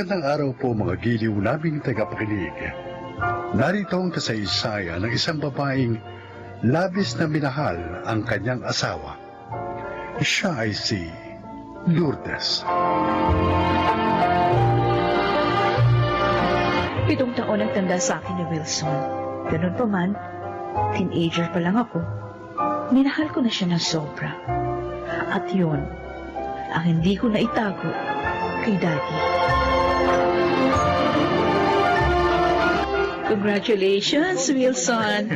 Magandang araw po mga giliw naming tagapakinig. Narito ang kasaysayan ng isang babaeng labis na minahal ang kanyang asawa. Siya ay si Lourdes. 7 taon ang tanda sa akin ni Wilson. Ganun pa man, teenager pa lang ako. Minahal ko na siya ng sobra. At yun, ang hindi ko na itago kay Daddy. Congratulations, Wilson!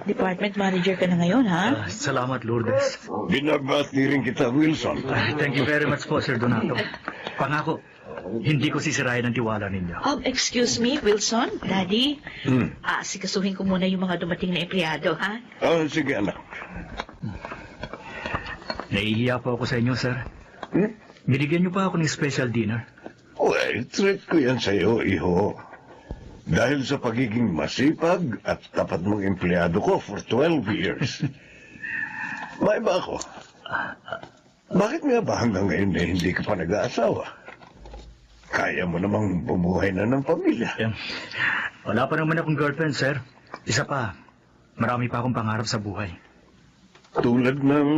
Department manager ka na ngayon, ha? Salamat, Lourdes. Binabati rin kita, Wilson. Thank you very much po, Sir Donato. Pangako, hindi ko sisirain ang tiwala ninyo. Excuse me, Wilson, Daddy. Asikasuhin ko muna yung mga dumating na empleyado, ha? Sige, anak. Nahihiya po ako sa inyo, sir. Binigyan niyo pa ako ng special dinner. Well, treat ko yan sa'yo, iho. Dahil sa pagiging masipag at tapat mong empleyado ko for 12 years. May ba ako? Bakit nga ba hanggang ngayon na hindi ka pa nag-aasawa? Kaya mo namang bumuhay na ng pamilya. Wala pa naman akong girlfriend, sir. Isa pa, marami pa akong pangarap sa buhay. Tulad ng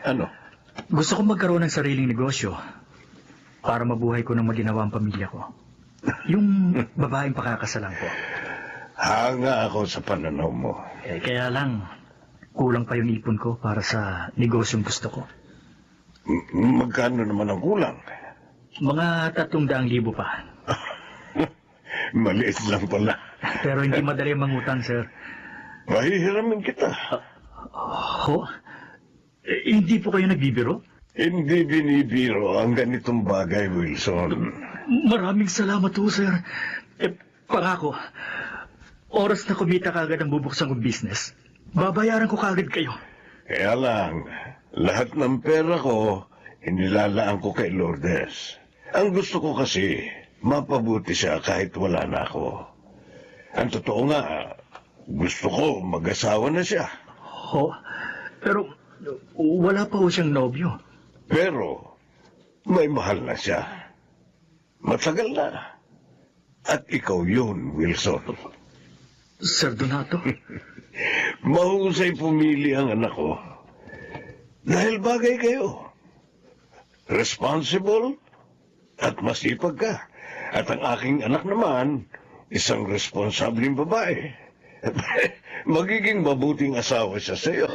ano? Gusto kong magkaroon ng sariling negosyo para mabuhay ko ng maginawa ang pamilya ko. Yung babaeng pakakasalan ko. Hanga ako sa pananaw mo. Kaya lang, kulang pa yung ipon ko para sa negosyong gusto ko. Magkano naman ang kulang? Mga 300,000 pa. Maliit lang pala. Pero hindi madali mangutang, sir. Mahihiramin kita. Hindi po kayo nagbibiro? Hindi binibiro ang ganitong bagay, Wilson. Maraming salamat po, sir. Pangako, oras na kumita kagad ang bubuksan kong business, babayaran ko kagad kayo. Kaya lang, lahat ng pera ko, inilalaan ko kay Lourdes. Ang gusto ko kasi, mapabuti siya kahit wala na ako. Ang totoo nga, gusto ko mag-asawa na siya. Pero wala pa ho siyang nobyo. Pero, may mahal na siya. Matagal na. At ikaw yun, Wilson. Sir Donato? Mahusay pumili ang anak ko. Dahil bagay kayo. Responsible at masipag ka. At ang aking anak naman, isang responsableng babae. Magiging mabuting asawa siya sa'yo.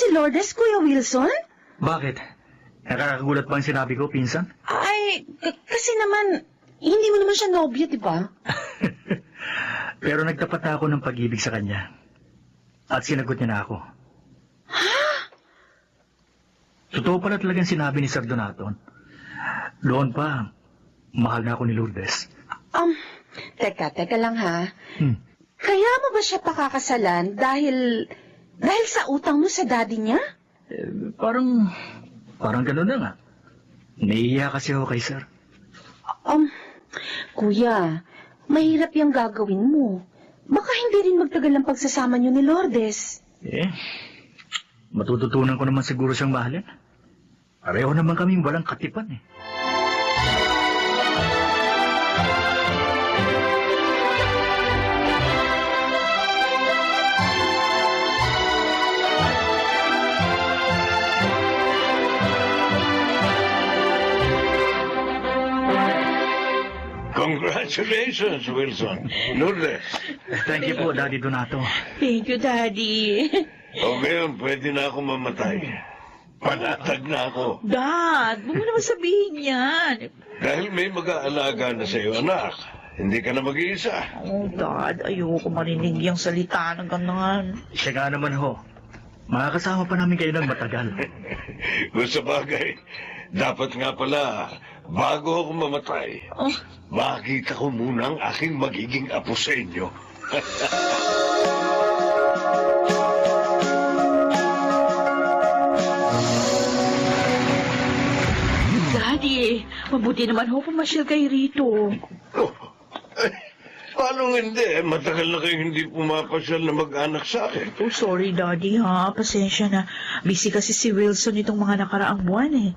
Lourdes, Kuya Wilson? Bakit? Nakakagulat ba ang sinabi ko, pinsan? Ay, kasi naman, hindi mo naman siya nobyo, di ba? Pero nagtapat na ako ng pag-ibig sa kanya. At sinagot niya na ako. Ha? Totoo pala talagang sinabi ni Sir Donato. Doon pa, mahal na ako ni Lourdes. Teka lang ha. Kaya mo ba siya pakakasalan dahil sa utang mo sa daddy niya? Parang gano'n na nga. Naiiya kasi ako kay Sir. Kuya, mahirap yung gagawin mo. Baka hindi rin magtagal ang pagsasama niyo ni Lourdes. Matututunan ko naman siguro siyang mahalin. Pareho naman kaming walang katipan . Congratulations, Wilson. Lourdes. Thank you po, Daddy Donato. Thank you, Daddy. O ngayon, pwede na ako mamatay. Panatag na ako. Dad, huwag mo naman sabihin yan. Dahil may mag-aalaga na sa'yo, anak. Hindi ka na mag-iisa. Dad, ayoko marinig yung salita ng ganun. Siya nga naman ho. Makakasama pa namin kayo ng matagal. Kung sa bagay, dapat nga pala, bago ako mamatay, makita ko muna ang aking magiging apo sa inyo. Daddy, mabuti naman ho pumasyal kayo rito. Oh, ay, paano hindi? Matagal na kayo hindi pumapasyal na mag-anak sa akin. Oh, sorry, Daddy, ha? Pasensya na. Busy kasi si Wilson itong mga nakaraang buwan, eh.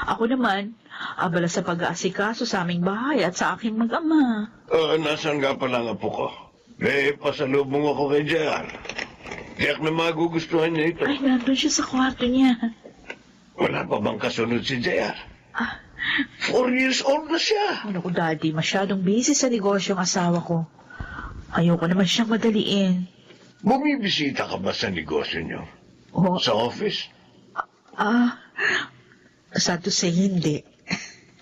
Ako naman, abala sa pag-aasikaso sa aming bahay at sa aking mag-ama. Nasaan nga pala ang apo ko? Pasalubong ako kay JR. Tiyak na magugustuhan niya ito. Ay, nandun siya sa kwarto niya. Wala pa bang kasunod si JR? Ah, 4 years old na siya. ano ko, Daddy, masyadong busy sa negosyo ang asawa ko. Ayoko naman siyang madaliin. Bumibisita ka ba sa negosyo niyo? Oh, Sa office? sad to say, hindi.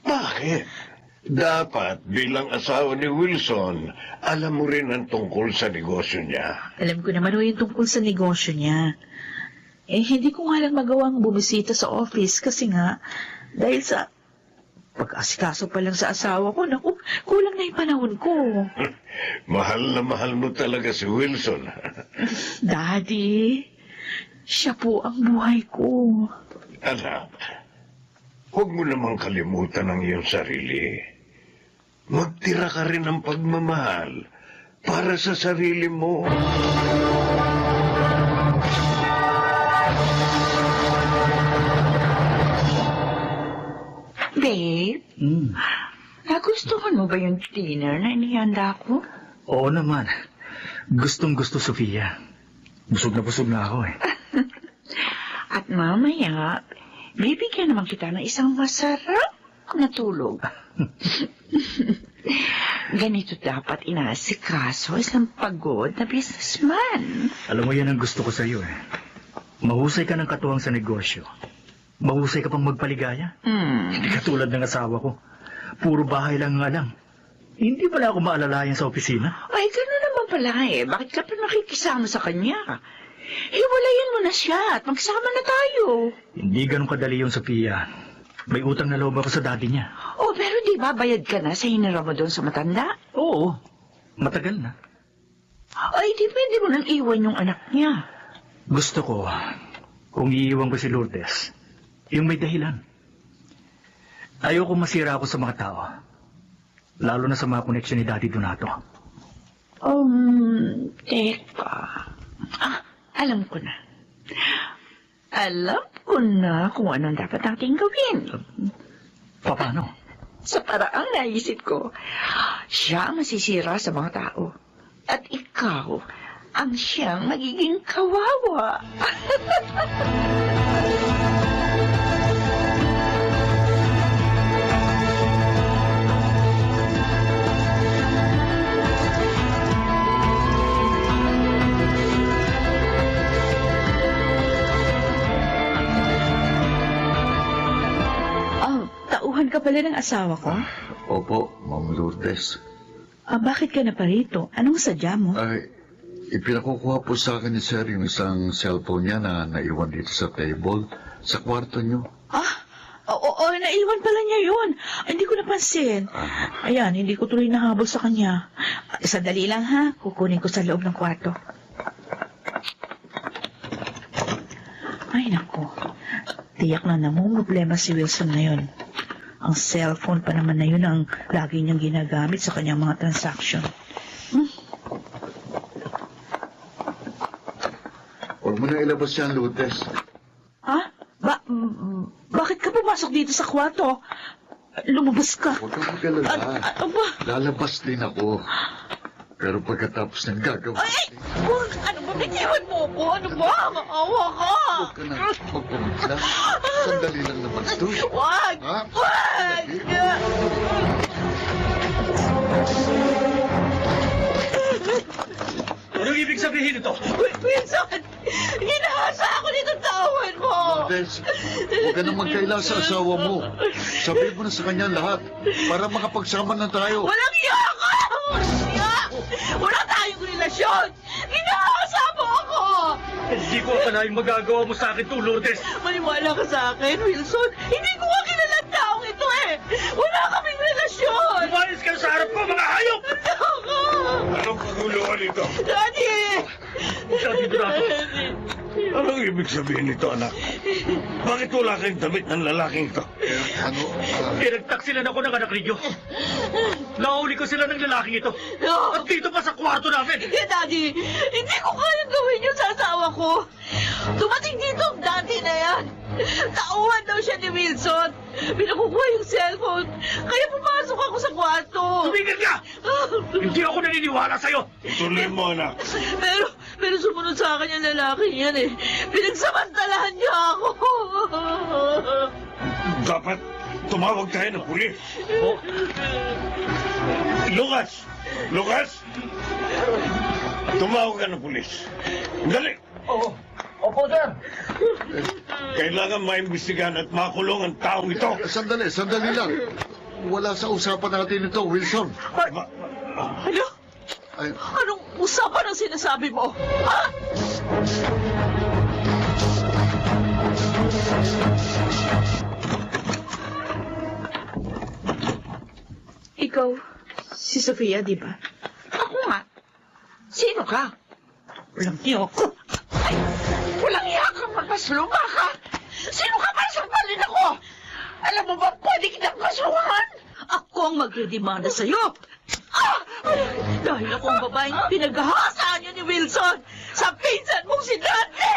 Bakit? Dapat bilang asawa ni Wilson, alam mo rin ang tungkol sa negosyo niya. Alam ko naman ho yung tungkol sa negosyo niya. Eh, hindi ko nga lang magawang bumisita sa office kasi nga, dahil sa pag-asikaso pa lang sa asawa ko, naku, kulang na yung panahon ko. Mahal na mahal mo talaga si Wilson. Daddy, siya po ang buhay ko. Anak, huwag mo namang kalimutan ang iyong sarili. Magtira ka rin ng pagmamahal para sa sarili mo. Babe, nagustuhan mo ba yung dinner na inihanda ko? Oo naman. Gustong-gusto, Sofia. Busog na ako eh. At mamaya, bibigyan naman kita ng isang masarap na tulog. Ganito dapat inaasikaso isang pagod na businessman. Alam mo yan ang gusto ko sa iyo eh. Mahusay ka ng katuwang sa negosyo. Mahusay ka pang magpaligaya. Hindi katulad ng asawa ko. Puro bahay lang ang alam. Hindi pala ako maalalayan sa opisina. Ay, gano'n naman pala eh. Bakit ka pa nakikisama sa kanya? Hiwalayan mo na siya at magsama na tayo. Hindi ganun kadali yun, Sofia. May utang na loob ako sa daddy niya. Oh, pero di ba bayad ka na sa hinira mo doon sa matanda? Oo, matagal na. Ay, di pwede mo nang iwan yung anak niya. Gusto ko, kung iiwan ko si Lourdes, yung may dahilan. Ayoko masira ako sa mga tao. Lalo na sa mga koneksyon ni Daddy Donato. Teka. Alam ko na. Alam ko na kung anong dapat natin gawin. Paano? Sa paraang naisip ko, siya ang masisira sa mga tao. At ikaw ang siyang magiging kawawa. Tauhan ka pala ng asawa ko? Opo, Ma'am Lourdes. Bakit ka na pa rito? Anong sadya mo? Ay, ipinakukuha po sa akin ni Sir yung isang cellphone niya na naiwan dito sa table, sa kwarto niyo. Oo, naiwan pala niya yun. Hindi ko napansin. Ayan, hindi ko tuloy nahabol sa kanya. Sandali lang ha, kukunin ko sa loob ng kwarto. Ay, naku. Tiyak na namumroblema si Wilson ngayon. Ang cellphone pa naman na yun ang lagi niyang ginagamit sa kanyang mga transaction. Huwag mo na ilabas yan, Lourdes. Bakit ka pumasok dito sa kwarto? Lumabas ka. Huwag kang mag-alala. Aba. Lalabas din ako. Pero pagkatapos ng gagawin, Ano ba? Bitiwan mo ko? Ano ba? Maawa ka. huwag ka na magpamigla. Sandali lang naman ito. Wag! Ha? Wag! Anong ibig sabihin ito? Wilson! Ginahasa ako nitong tauhan mo! Lourdes, huwag ka na magkaila sa asawa mo. Sabihin mo na sa kanya lahat para makapagsama na tayo. Walang iya ka! Walang iya! Wala tayong relasyon! Ginahasa mo ako! Hindi ko akalain magagawa mo sa akin to, Lourdes. Maniwala ka sa akin, Wilson. Hindi ko nga kilala ang taong ito eh. Wala kaming relasyon. Umayos ka sa harap ko, mga hayop! Anong kaguluhan ito? Daddy! Daddy Donato. Anong ibig sabihin nito, anak? Bakit wala kayong damit ng lalaking ito? Pinagtaksilan ako ng anak ninyo. Nauli ko sila ng lalaking ito. No! At dito pa sa kwarto namin. Hindi, Daddy! Hindi ko kayang gawin yun sa asawa ko! Dumating dito ang Dante na yan! Tauhan daw siya ni Wilson! Pinakukuha yung cellphone! Kaya pumasok ako sa kwarto! Tumigil ka! Hindi ako naniniwala sa'yo. Ituloy mo, anak. Pero sumunod sa akin yung lalaki yan eh! Pinagsamantalahan niya ako! Dapat tumawag tayo ng pulis. Lucas! Lucas! Tumawag ka ng pulis. Dali! Opo, sir. Kailangan maimbestigahan at makulong ang taong ito. Sandali lang. Wala sa usapan natin ito, Wilson. Ano? Ay, Anong usapan ang sinasabi mo? Ha? Ikaw, si Sofia, di ba? Ako nga. Sino ka? Walang niyo ako. Ay, walang iya kang magpasluma ka. Sino ka para sampalin ako? Alam mo ba, pwede kitang kasuhan? Ako ang magdedemanda sa'yo. Ah! Dahil ako ang babaeng pinaghahasaan niyo ni Wilson sa pinsan mong si Dante!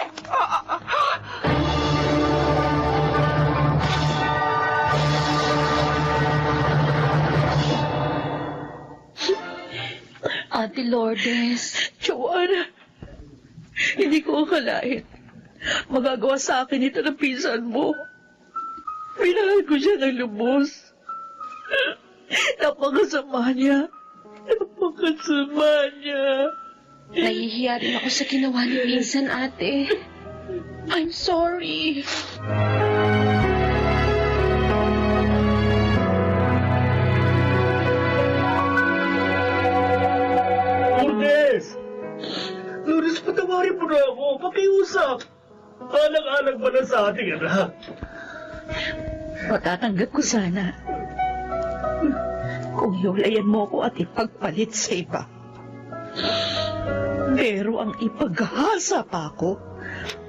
Ate Lourdes, Joanna, hindi ko akalain. Magagawa sa akin ito ng pinsan mo. Minahal ko siya ng lubos. Napakasama niya. Napakasama niya. nahihiya rin ako sa ginawa ni Pinsan, ate. I'm sorry. Lourdes! Lourdes, patawarin mo na ako. Pakiusap. Alang-alang ba na sa ating anak? Matatanggap ko sana. Kung hiwalayan mo ako at ipagpalit sa iba. Pero ang ipaghasa pa ako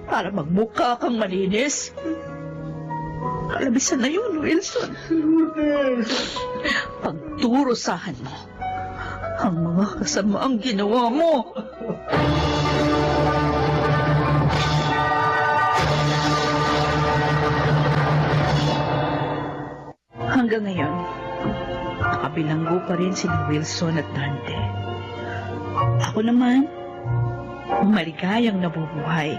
para magmukha kang malinis. Kalabisan na yun, Wilson. Pagturusahan mo ang mga kasamaang ginawa mo. Hanggang ngayon, nakabilanggo pa rin sina Wilson at Dante. Ako naman, maligayang nabubuhay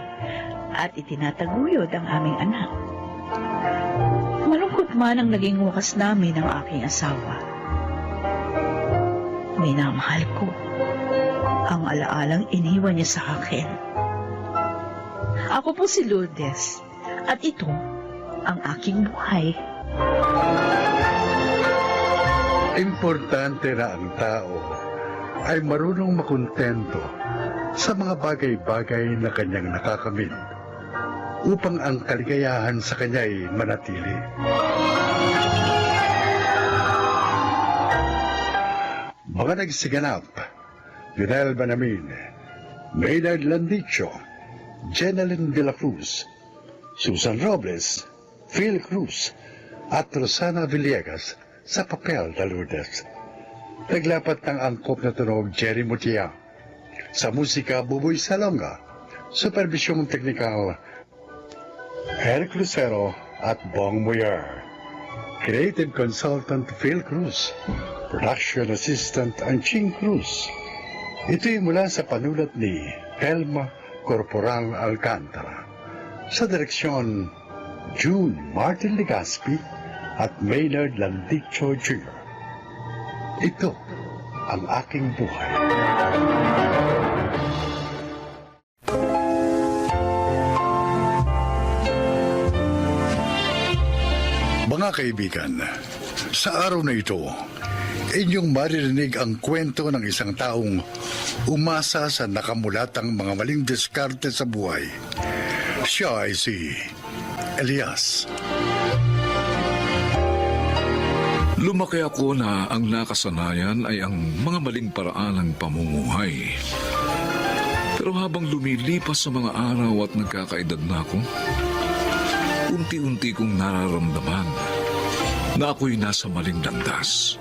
at itinataguyod ang aming anak. Malungkot man ang naging wakas namin ng aking asawa. Minamahal ko ang alaalang iniwan niya sa akin. Ako po si Lourdes at ito ang aking buhay. Importante na ang tao ay marunong makontento sa mga bagay-bagay na kanyang nakakamit upang ang kaligayahan sa kanya ay manatili. Mga nagsiganap, Yunel Banamin, Maynard Landicho, Jeneline de la Cruz, Susan Robles, Phil Cruz, at Rosana Villegas sa papel na Lourdes. Naglapat ng angkop na tunog Jerry Mutia. Sa musika, Buboy Salonga. Supervisyong teknikal, Eric Lucero at Bong Muyer. Creative Consultant Phil Cruz. Production Assistant Anching Cruz. Ito'y mula sa panulat ni Helma Corporal Alcantara. Sa direksyon, June Martin Legaspi at Maynard Landicho Jr. Ito ang aking buhay. Mga kaibigan, sa araw na ito, inyong maririnig ang kwento ng isang taong umasa sa nakamulatang mga maling diskarte sa buhay. Siya ay si Elias. Lumaki ako na ang nakasanayan ay ang mga maling paraan ng pamumuhay. Pero habang lumilipas sa mga araw at nagkakaedad na ako, unti-unti kong nararamdaman na ako'y nasa maling landas.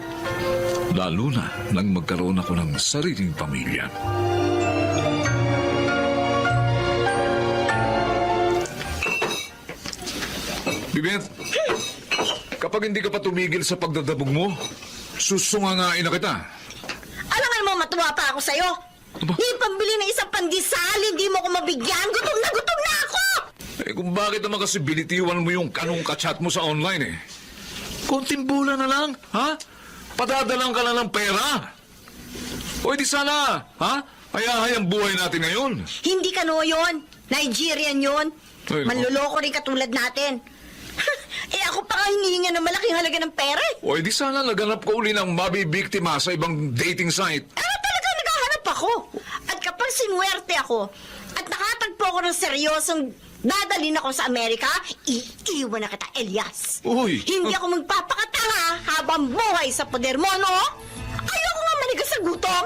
Lalo na nang magkaroon ako ng sariling pamilya. Bibet, kapag hindi ka pa tumigil sa pagdadabog mo, susungangain na kita. Alam mo, matuwa pa ako sa'yo. Aba? Di pambili ng isang pandesal, hindi mo ko mabigyan. Gutom na ako! Eh kung bakit naman kasi binitiwan mo yung kanong kachat mo sa online eh. Konting bola na lang, ha? Padadalang ka na ng pera. O di sana, ha? Ayahay ang buhay natin ngayon. Hindi ka no yun. Nigerian yun. Ay, Manloloko rin katulad natin. Ako pa nga hinihinga ng malaking halaga ng pera eh. O di sana naganap ko uli ng mabibiktima sa ibang dating site. Talaga naghahanap ako. At kapag sinuwerte ako, at nakatagpo ako ng seryosong dadalhin ako sa Amerika, iiwan na kita, Elias. Uy! Hindi ako magpapakatanga habang buhay sa poder mo, no? Ayoko nga manigas sa gutom.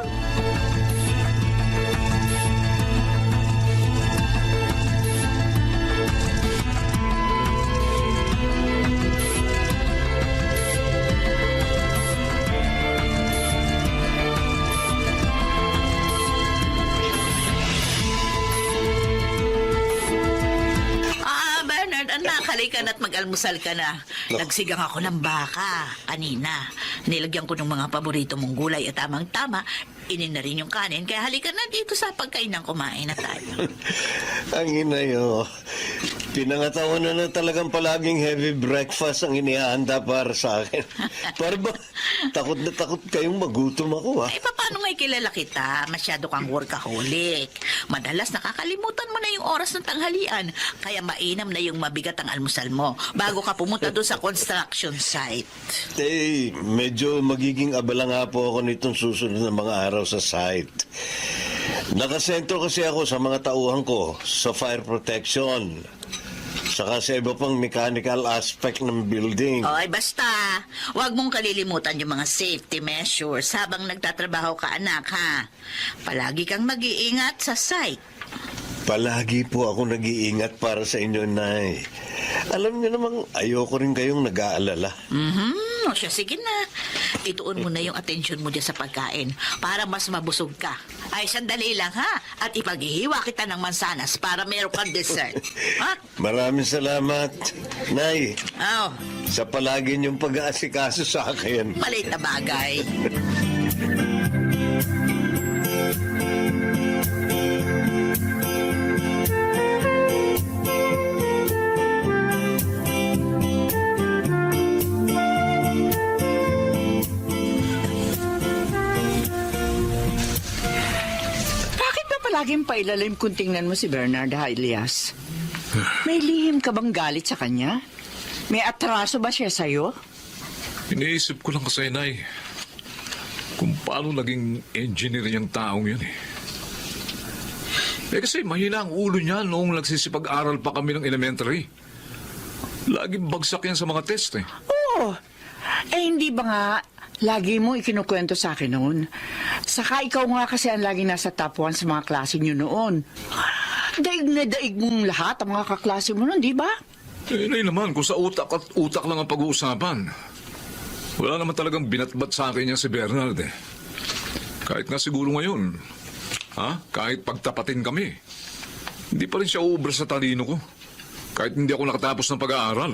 Bernard, anak, halika na at mag-almusal ka na. Nagsigang ako ng baka kanina. Nilagyan ko ng mga paborito mong gulay at tamang-tama. Inin na rin yung kanin, kaya halika na dito sa pagkainang kumain na tayo. Ang inayo, pinangatawan na talagang palaging heavy breakfast ang inihanda para sa akin. Para ba, takot na takot kayong magutom ako, ha? Eh, paano nga kilala kita? Masyado kang workaholic. Madalas nakakalimutan mo na yung oras ng tanghalian, kaya mainam na yung mabigat ang almusal mo bago ka pumunta doon sa construction site. Eh, medyo magiging abala nga po ako nitong susunod na mga araw sa site. Nakasentro kasi ako sa mga tauhan ko sa fire protection. Saka sa iba pang mechanical aspect ng building. Oy, basta, huwag mong kalilimutan yung mga safety measures habang nagtatrabaho ka, anak, ha? Palagi kang mag-iingat sa site. Palagi po ako nag-iingat para sa inyo, Nay. Alam niyo namang ayoko rin kayong nag-aalala. O siya, sige na. Ituon mo na yung atensyon mo dyan sa pagkain para mas mabusog ka. Ay, sandali lang, ha? At ipaghihiwa kita ng mansanas para meron kang dessert. Ha? Maraming salamat, Nay, Oh, sa palagi niyong pag-aasikaso sa akin. maliit na bagay. Laging pailalim kung tingnan mo si Bernard, ha, Elias? May lihim ka bang galit sa kanya? May atraso ba siya sa'yo? Iniisip ko lang kasi, Nay, kung paano naging engineer yung taong yun eh. Eh kasi mahina ang ulo niya noong nagsisipag-aral pa kami ng elementary. Laging bagsak yan sa mga test eh. Oo. Eh, hindi ba nga lagi mo ikinukwento sa akin noon? Saka ikaw nga kasi ang lagi nasa top 1 sa mga klase niyo noon. Daig na daig mong lahat ang mga kaklase mo noon, di ba? Eh, Nay naman, kung sa utak at utak lang ang pag-uusapan. Wala naman talagang binatbat sa akin niya si Bernard eh. Kahit nga siguro ngayon, ha? Kahit pagtapatin kami, hindi pa rin siya uubra sa talino ko. Kahit hindi ako nakatapos ng pag-aaral.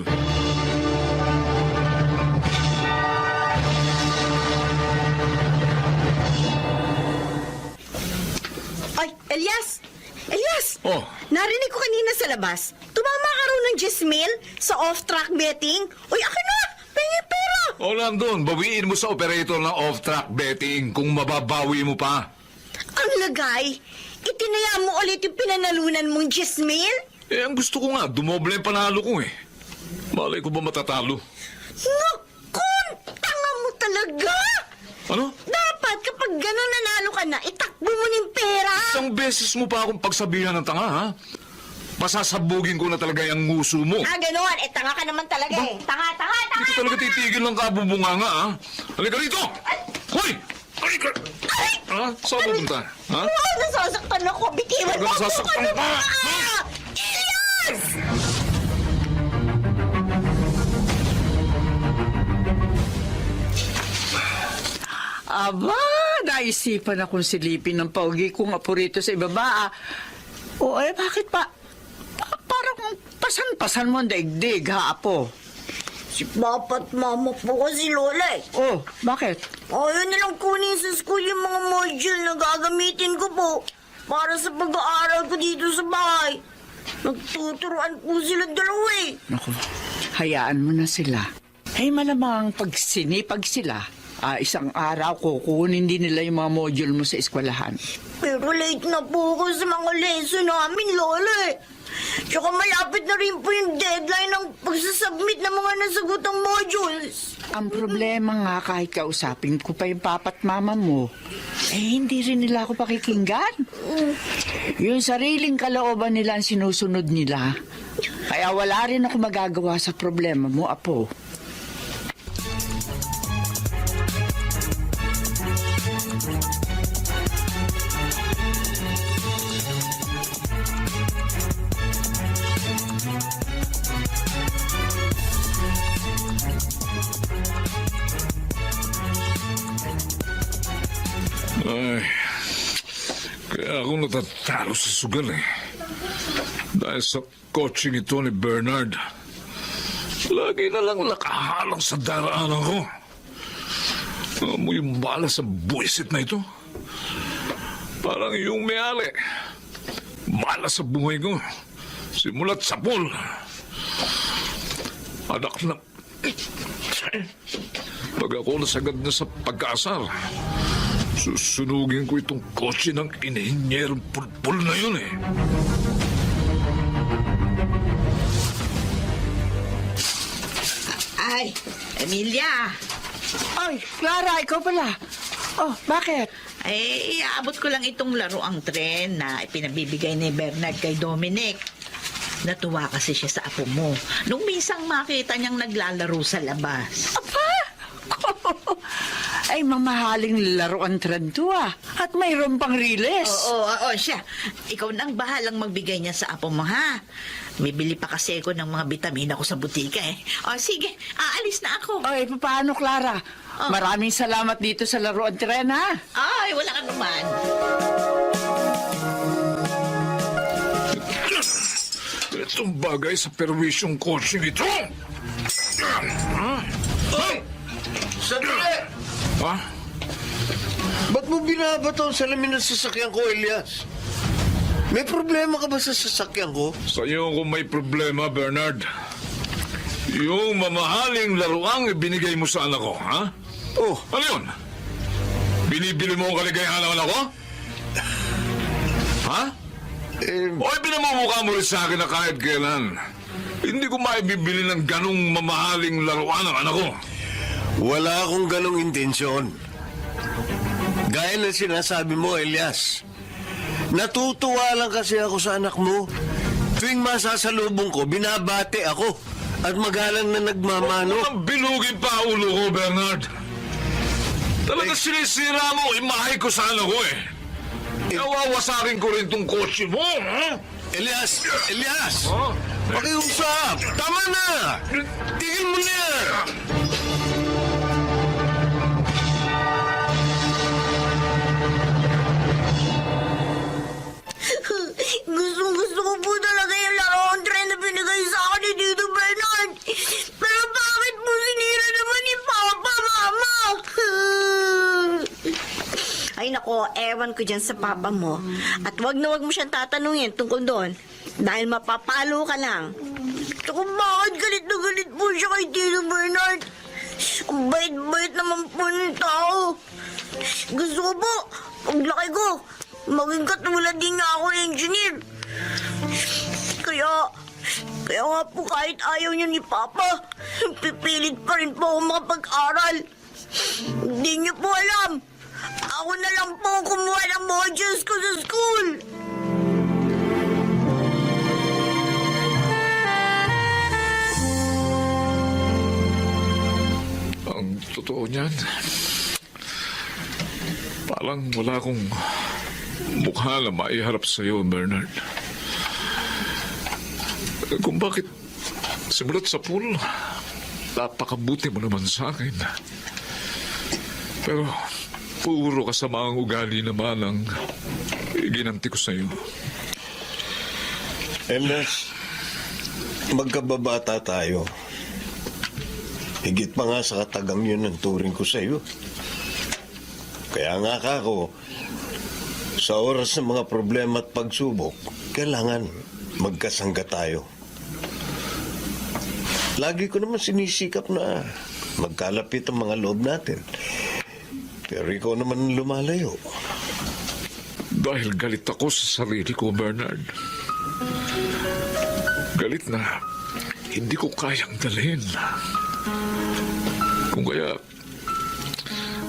Ay, Elias! Elias! Oh. Narinig ko kanina sa labas. Tumama ka raw ng Gismil sa off-track betting. Uy, akin na! Pengi pera! O nandun, bawiin mo sa operator ng off-track betting kung mababawi mo pa. Ang lagay, itinaya mo ulit yung pinanalunan mong Gismil? Eh, ang gusto ko nga, dumoble ang panalo ko eh. Malay ko ba matatalo? Nakon! Tanga mo talaga! Ano? Dapat kapag gano'n nanalo ka na, itakbo mo ng pera! Isang beses mo pa akong pagsabihan ng tanga, ha? Pasasabugin ko na talaga yung nguso mo. Ah, gano'n. Eh, tanga ka naman talaga eh. Tanga! Hindi ko talaga titigil ng kabubunga nga, ha? Halika rito! Hoy! Ay! Ha? Saan pupunta? Ha? Nasasaktan ako. Bitiwan mo ako. Nasasaktan ka! Elias! Aba, naisipan akong silipin ng paugi kong apo rito sa ibaba. O bakit pa? Parang pasan-pasan mo ang daigdig, ha, apo? Si Papa at Mama po kasi Lola eh. Oh, bakit? Ayaw nilang kunin sa school yung mga module na gagamitin ko po para sa pag-aaral ko dito sa bahay. Nagtuturuan po sila dalawa eh. Naku, hayaan mo na sila. Ay malamang pag sinipag sila, isang araw kukunin din nila yung mga module mo sa eskwelahan. Pero late na po ako sa mga lesson namin, Lola eh. Tsaka malapit na rin po yung deadline ng pagsasubmit ng mga nasagutang modules. Ang problema nga kahit kausapin ko pa yung papa at mama mo, hindi rin nila ako pakikinggan. Yung sariling kalooban nila ang sinusunod nila. Kaya wala rin ako magagawa sa problema mo, apo. Ay, kaya ako natatalo sa sugal eh. Dahil sa coaching ito ni Bernard. Lagi na lang nakahalang sa daraanan ko. Mo yung bala sa buwisit na ito. Parang yung may-ali. Bala sa buhay ko. Simulat sa pool. Anak na... Pag ako nasagad na sa pag-aasar, susunugin ko itong kotse ng inihinyerong pulpul na yun eh. Ay, Emilia! Ay, Clara, ikaw pala. Oh, bakit? Ay, iaabot ko lang itong laruang tren na ipinabibigay ni Bernard kay Dominic. Natuwa kasi siya sa apo mo. Nung minsang makita niyang naglalaro sa labas. Apa? Ay, mamahaling laruan tren to At mayroon pang riles. Oo, siya. Ikaw na ang bahalang magbigay niya sa apo mo, ha? Bibili pa kasi ako ng mga bitamina ko sa butika eh. O, sige, aalis na ako. Ay, paano, Clara? Oh. Maraming salamat dito sa laruan tren, ha? Ay, wala ka naman. Itong bagay sa perwisyong coaching ito. Sandali! Ha? Ba't mo binabato ang salamin ng sasakyan ko, Elias? May problema ka ba sa sasakyan ko? Sa'yo kung may problema, Bernard. Yung mamahaling laruang ibinigay mo sa anak ko, ha? Oh, Ano yun? Binibili mo ang kaligayahan ng anak ko? Ha? O pinamumukha mo rin sa akin na kahit kailan. Hindi ko maibibili ng ganong mamahaling laruan ng anak ko. wala akong ganong intensyon. Gaya ng sinasabi mo, Elias. Natutuwa lang kasi ako sa anak mo. Tuwing masasalubong ko, binabate ako. At magalang na nagmamano. Ang bilugin pa ulo ko, Bernard. Talaga sinisira mo imahe ko sa anak ko eh. Nawawasakin ko rin tong kotse mo, ha? Elias! Elias! Oh, Pakiusap! Tama na! Tigil mo na! Gusto ko po talaga yung laruan tren na binigay sa akin ni Tito Bernard. Pero bakit po sinira naman ni Papa, Mama? Ay nako, ewan ko dyan sa papa mo. At wag na wag mo siyang tatanungin tungkol doon. Dahil mapapalo ka lang. Tsaka bakit galit na galit po siya kay Tito Bernard? Ang bait-bait naman po ng tao. Gusto ko po, paglaki ko, maging katulad din nga ako engineer. Kaya nga po kahit ayaw niya ni Papa, pipilit pa rin po ako makapag-aral. Hindi niyo po alam. Ako na lang po kumuha ng modules ko sa school. ang totoo niyan, Parang wala akong mukha na maiharap sa iyo, Bernard. Kung bakit simulat sa pool, napakabuti mo naman sa akin. Pero puro kasamaang ugali naman ang ginanti ko sa iyo. Elias, magkababata tayo. Higit pa nga sa katagang yun ang turing ko sa iyo. Kaya nga kako, sa oras ng mga problema at pagsubok, kailangan magkasangga tayo. Lagi ko naman sinisikap na magkalapit ang mga loob natin. Pero ikaw naman lumalayo. Dahil galit ako sa sarili ko, Bernard. Galit na hindi ko kayang dalhin. Kung kaya,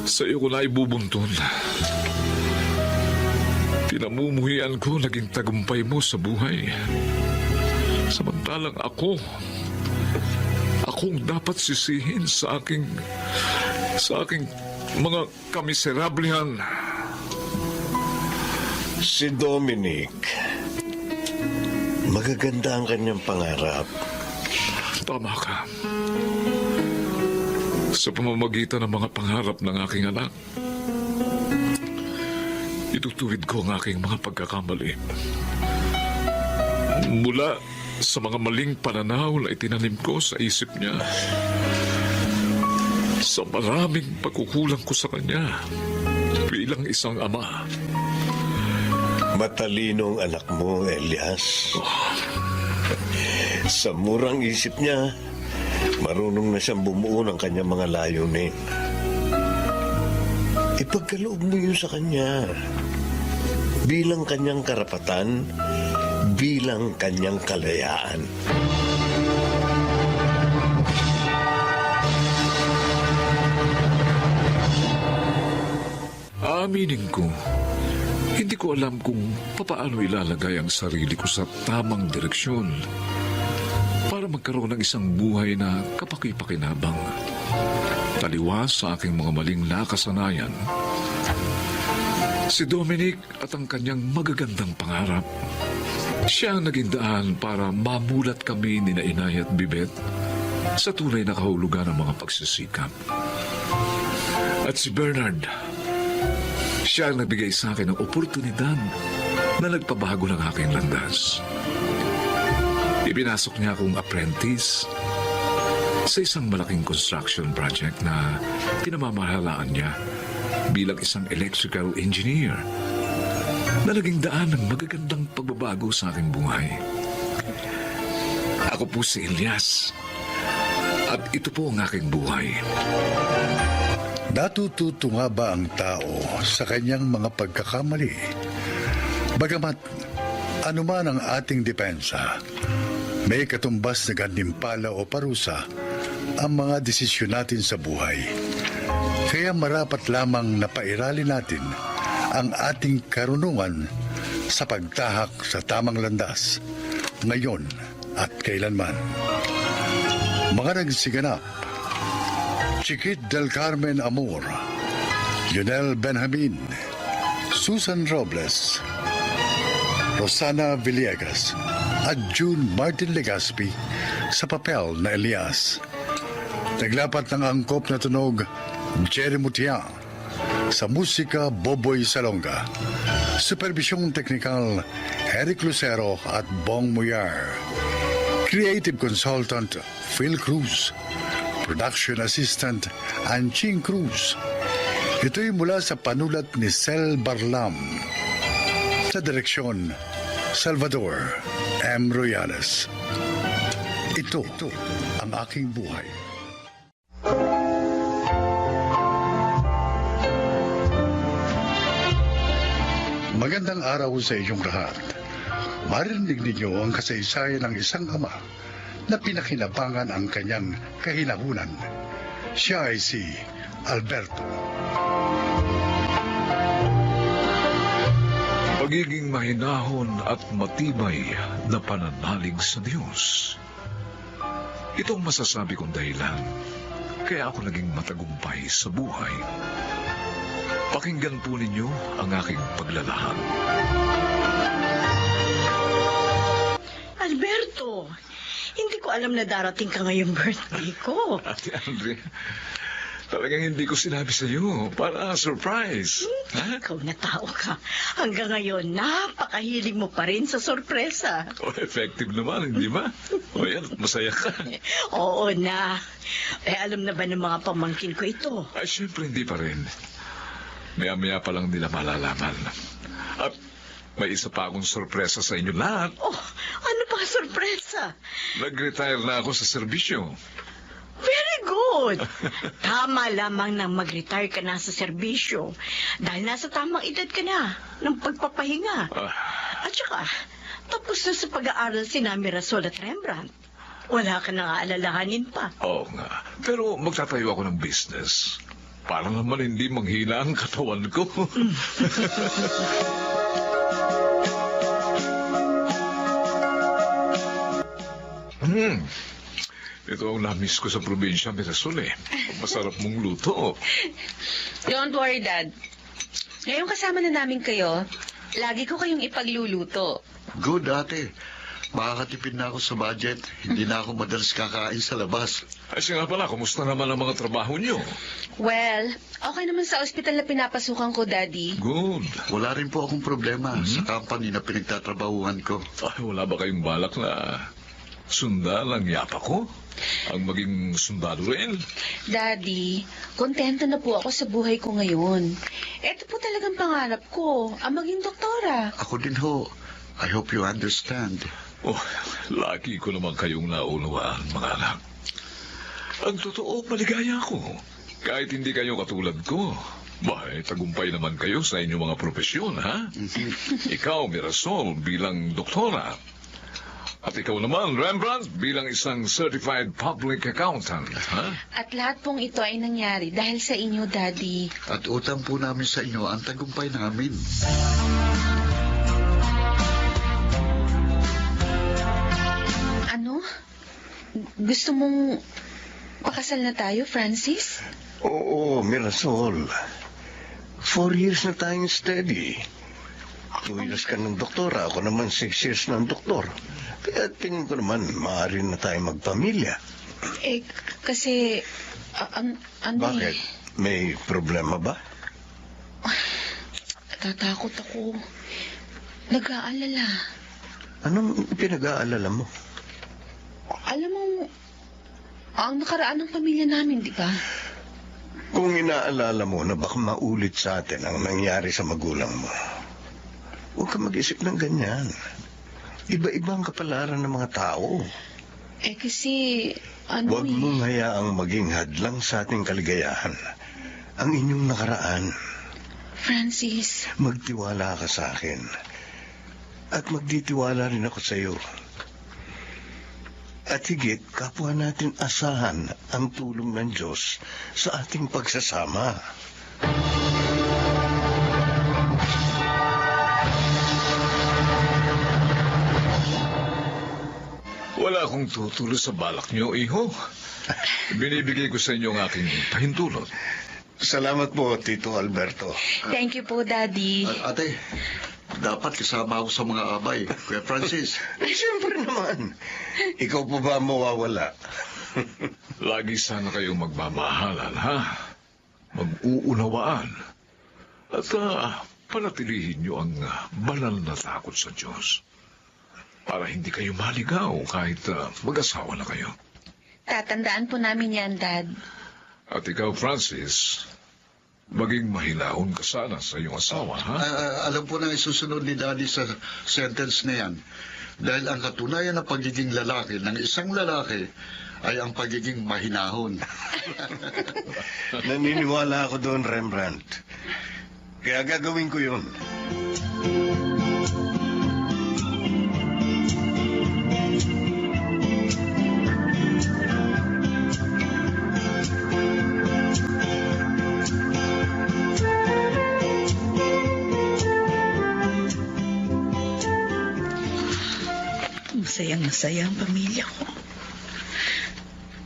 sa iyo ko na ibubuntun. Pinamumuhian ko naging tagumpay mo sa buhay. Samantalang akong dapat sisihin sa aking mga kamiserablihan. Si Dominic, magaganda ang kanyang pangarap. Tama ka. Sa pamamagitan ng mga pangarap ng aking anak, itutuwid ko ang aking mga pagkakamali. Mula sa mga maling pananaw na itinanim ko sa isip niya, sa maraming pagkukulang ko sa kanya bilang isang ama. Matalino ang anak mo, Elias. Sa murang isip niya, marunong na siyang bumuo ng kanyang mga layunin. Ipagkaloob mo yun sa kanya. Bilang kanyang karapatan, bilang kanyang kalayaan. Aminin ko, hindi ko alam kung papaano ilalagay ang sarili ko sa tamang direksyon para magkaroon ng isang buhay na kapaki-pakinabang. Taliwas sa aking mga maling nakasanayan, si Dominic at ang kanyang magagandang pangarap, siya ang naging daan para mamulat kami ni Inay at Bibet sa tunay na kahulugan ng mga pagsisikap. At si Bernard, siya ang nagbigay sa akin ng oportunidad na nagpabago ng aking landas. Ipinasok niya akong apprentice sa isang malaking construction project na pinamamahalaan niya bilang isang electrical engineer na naging daan ng magagandang pagbabago sa aking buhay. Ako po si Elias at ito po ang aking buhay. Natututo nga ba ang tao sa kanyang mga pagkakamali? Bagamat anuman ang ating depensa, may katumbas na gantimpala o parusa ang mga desisyon natin sa buhay. Kaya marapat lamang na pairalin natin ang ating karunungan sa pagtahak sa tamang landas, ngayon at kailanman. Mga nagsiganap: Chiquit del Carmen Amor, Lionel Benjamin, Susan Robles, Rosana Villegas at June Martin Legaspi sa papel na Elias. Naglapat ng angkop na tunog Jerry Mutia, sa musika Boboy Salonga, supervisyong teknikal Eric Lucero at Bong Muyar, creative consultant Phil Cruz, production assistant Anching Cruz. Ito'y mula sa panulat ni Sel Barlam, sa direksyon Salvador M. Royales. Ito ang aking buhay. Magandang araw sa inyong lahat. Marinig ninyo ang kasaysayan ng isang ama na pinakinabangan ang kanyang kahinahunan. Siya ay si Alberto. Pagiging mahinahon at matibay na pananalig sa Diyos. Itong masasabi kong dahilan kaya ako naging matagumpay sa buhay. Pakinggan po ninyo ang aking paglalahad. Alberto, hindi ko alam na darating ka ngayong birthday ko. Ate Andre, talagang hindi ko sinabi sa iyo para surprise. Ha? Ikaw na tao ka. Hanggang ngayon, napakahilig mo pa rin sa sorpresa. Oh, effective naman, hindi ba? O yan, masaya ka. Oo na. Alam na ba ng mga pamangkin ko ito? Ay, syempre hindi pa rin. Maya-maya pa lang nila malalaman. At may isa pa akong sorpresa sa inyo lahat. Oh, ano pa sorpresa? Nag-retire na ako sa serbisyo. Very good. Tama lamang nang mag-retire ka na sa serbisyo dahil nasa tamang edad ka na ng pagpapahinga. At saka, tapos na sa pag-aaral si Mirasol at Rembrandt. Wala ka nang aalalahanin pa. Oo nga. Pero magtatayo ako ng business. Para naman hindi manghina ang katawan ko. Ito ang na-miss ko sa probinsya, Mirasol eh. Masarap mong luto. Don't worry, Dad. Ngayong kasama na namin kayo, lagi ko kayong ipagluluto. Good, ate. Makakatipid na ako sa budget. Hindi na ako madalas kakain sa labas. Ay siya nga pala, kumusta naman ang mga trabaho niyo? Well, okay naman sa ospital na pinapasukan ko, Daddy. Good. Wala rin po akong problema sa company na pinagtatrabahuhan ko. Ay, wala ba kayong balak na sundan ang yapa ko? Ang maging sundalo rin? Daddy, kontento na po ako sa buhay ko ngayon. Ito po talagang pangarap ko, ang maging doktora. Ako din ho. I hope you understand. Oh, lagi ko naman kayong naunawaan, mga anak. Ang totoo, maligaya ako. Kahit hindi kayo katulad ko. Bahay, tagumpay naman kayo sa inyong mga propesyon, ha? Ikaw, Mirasol, bilang doktora. At ikaw naman, Rembrandt, bilang isang certified public accountant, ha? At lahat pong ito ay nangyari dahil sa inyo, Daddy. At utang po namin sa inyo ang tagumpay namin. Ano? Gusto mong pakasal na tayo, Francis? Oo, Mirasol. 4 years na tayong steady. 2 years ka ng doktora, ako naman 6 years ng doktor. Kaya tingin ko naman, maaari na tayong magpamilya. Kasi... ano Bakit? May problema ba? Tatakot ako. Nag-aalala. Anong pinag-aalala mo? Alam mo, ang nakaraan ng pamilya namin, di ba? Kung inaalala mo na baka maulit sa atin ang nangyari sa magulang mo, huwag ka mag-isip ng ganyan. Iba-iba ang kapalaran ng mga tao. Kasi, Huwag mong hayaang maging hadlang sa ating kaligayahan ang inyong nakaraan. Francis. Magtiwala ka sa akin. At magtitiwala rin ako sa iyo. At higit, kapwa natin asahan ang tulong ng Diyos sa ating pagsasama. Wala akong tutulo sa balak niyo, iho. Binibigay ko sa inyo ang aking pahintulot. Salamat po, Tito Alberto. Thank you po, Daddy. Ate, dapat kasama ako sa mga abay. Kuya Francis. Siyempre naman. Ikaw pa ba mawawala? Lagi sana kayong magmamahalan, ha? Mag-uunawaan. At panatilihin niyo ang banal na takot sa Diyos. Para hindi kayo maligaw kahit mag-asawa na kayo. Tatandaan po namin yan, Dad. At ikaw, Francis, maging mahinahon ka sana sa iyong asawa, ha? Alam po na isusunod ni Daddy sa sentence na yan. Dahil ang katunayan ng pagiging lalaki ng isang lalaki ay ang pagiging mahinahon. Naniniwala ako doon, Rembrandt. Kaya gagawin ko yun. Masayang-masaya ang pamilya ko.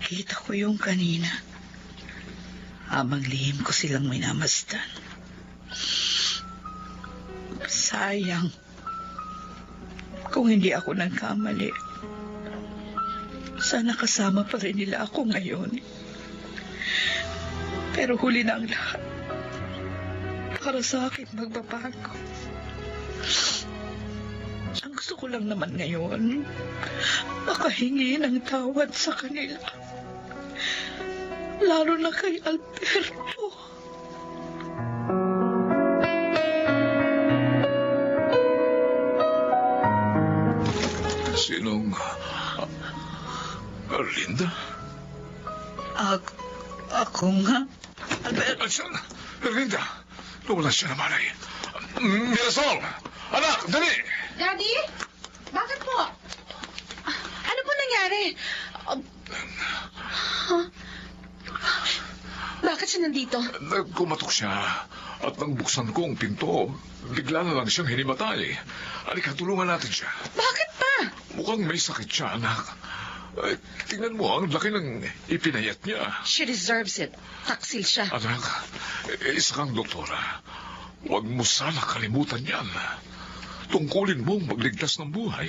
Kita ko yung kanina. Habang lihim ko silang minamasdan. Sayang. Kung hindi ako nagkamali, sana kasama pa rin nila ako ngayon. Pero huli na ang lahat. Para sa akin magbabago. Ang gusto ko lang naman ngayon, makahingi ng tawad sa kanila. Lalo na kay Alberto. Sinong... Erlinda? Ako nga. Alberto. Saan? Erlinda! Nawala siya naman ay. Mirasol! Anak, dali! Daddy? Bakit po? Ano po nangyari? Bakit siya nandito? Nagkumatok siya at nang buksan ko ang pinto, bigla na lang siyang hinimatay. Halika, tulungan natin siya. Bakit pa? Mukhang may sakit siya, anak. Tingnan mo, ang laki ng ipinayat niya. She deserves it. Taksil siya. Anak, isa kang doktora. Huwag mo sana kalimutan yan. Tungkulin mong magligtas ng buhay.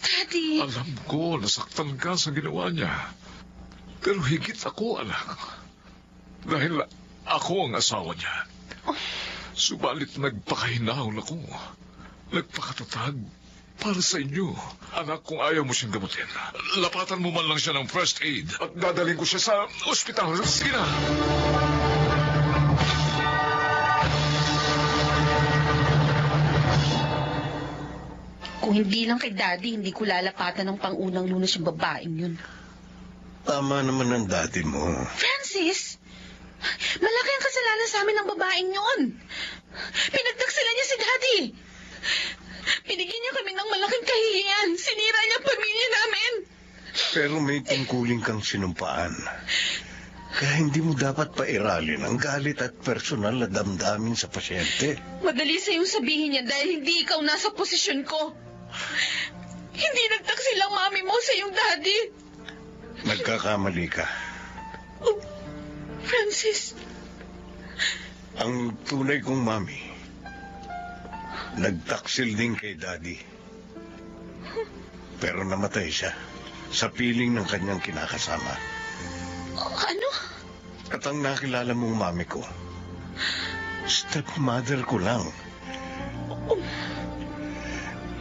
Daddy. Alam ko, nasaktan ka sa ginawa niya. Pero higit ako, anak. Dahil ako ang asawa niya. Subalit nagpakahinahon ako. Nagpakatatag para sa inyo. Anak, kung ayaw mo siyang gamutin, lapatan mo man lang siya ng first aid at dadalhin ko siya sa ospital. Sige na! Kung hindi lang kay Daddy, hindi ko lalapatan ng pangunang lunas yung babaeng yun. Tama naman ang daddy mo. Francis! Malaki ang kasalanan sa amin ng babaeng yun. Pinagtaksilan niya si Daddy. Binigyan niya kami ng malaking kahihiyan. Sinira niya ang pamilya namin. Pero may tungkulin kang sinumpaan. Kaya hindi mo dapat pairalin ang galit at personal na damdamin sa pasyente. Madali sa'yong sabihin niya dahil hindi ikaw nasa posisyon ko. Hindi nagtaksil ang mami mo sa iyong daddy. Nagkakamali ka. Oh, Francis. Ang tunay kong mami, nagtaksil din kay daddy. Pero namatay siya sa piling ng kanyang kinakasama. Ano? At ang nakilala mong mami ko, stepmother ko lang.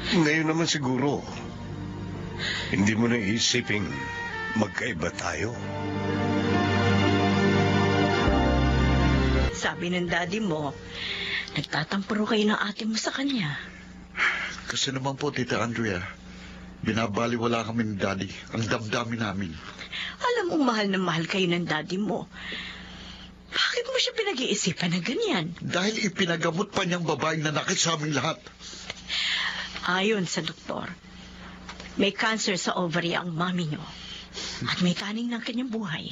Ngayon naman siguro, hindi mo na isiping magkaiba tayo. Sabi ng daddy mo, nagtatampuro kayo ng ate mo sa kanya. Kasi naman po, Tita Andrea, binabaliwala kami ni Daddy ang damdamin namin. Alam mo, mahal na mahal kayo ng daddy mo. Bakit mo siya pinag-iisipan na ganyan? Dahil ipinagamot pa niyang babaeng nanakit sa aming lahat. Ayon sa doktor, may cancer sa ovary ang mami niyo at may kaning ng kanyang buhay.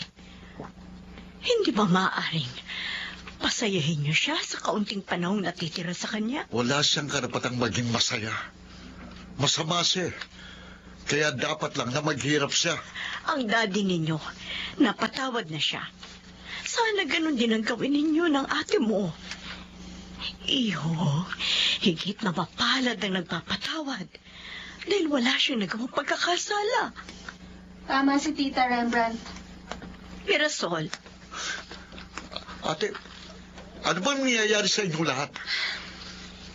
Hindi ba maaaring pasayahin niyo siya sa kaunting panahong natitira sa kanya? Wala siyang karapatang maging masaya. Masama siya. Kaya dapat lang na maghirap siya. Ang daddy ninyo, napatawad na siya. Sana ganun din ang gawin ninyo ng ate mo. Iho, higit na mapalad ang nagpapatawad dahil wala siyang nagawang pagkakasala. Tama si Tita Rembrandt. Mirasol, Ate, ano ba nangyayari sa inyong lahat?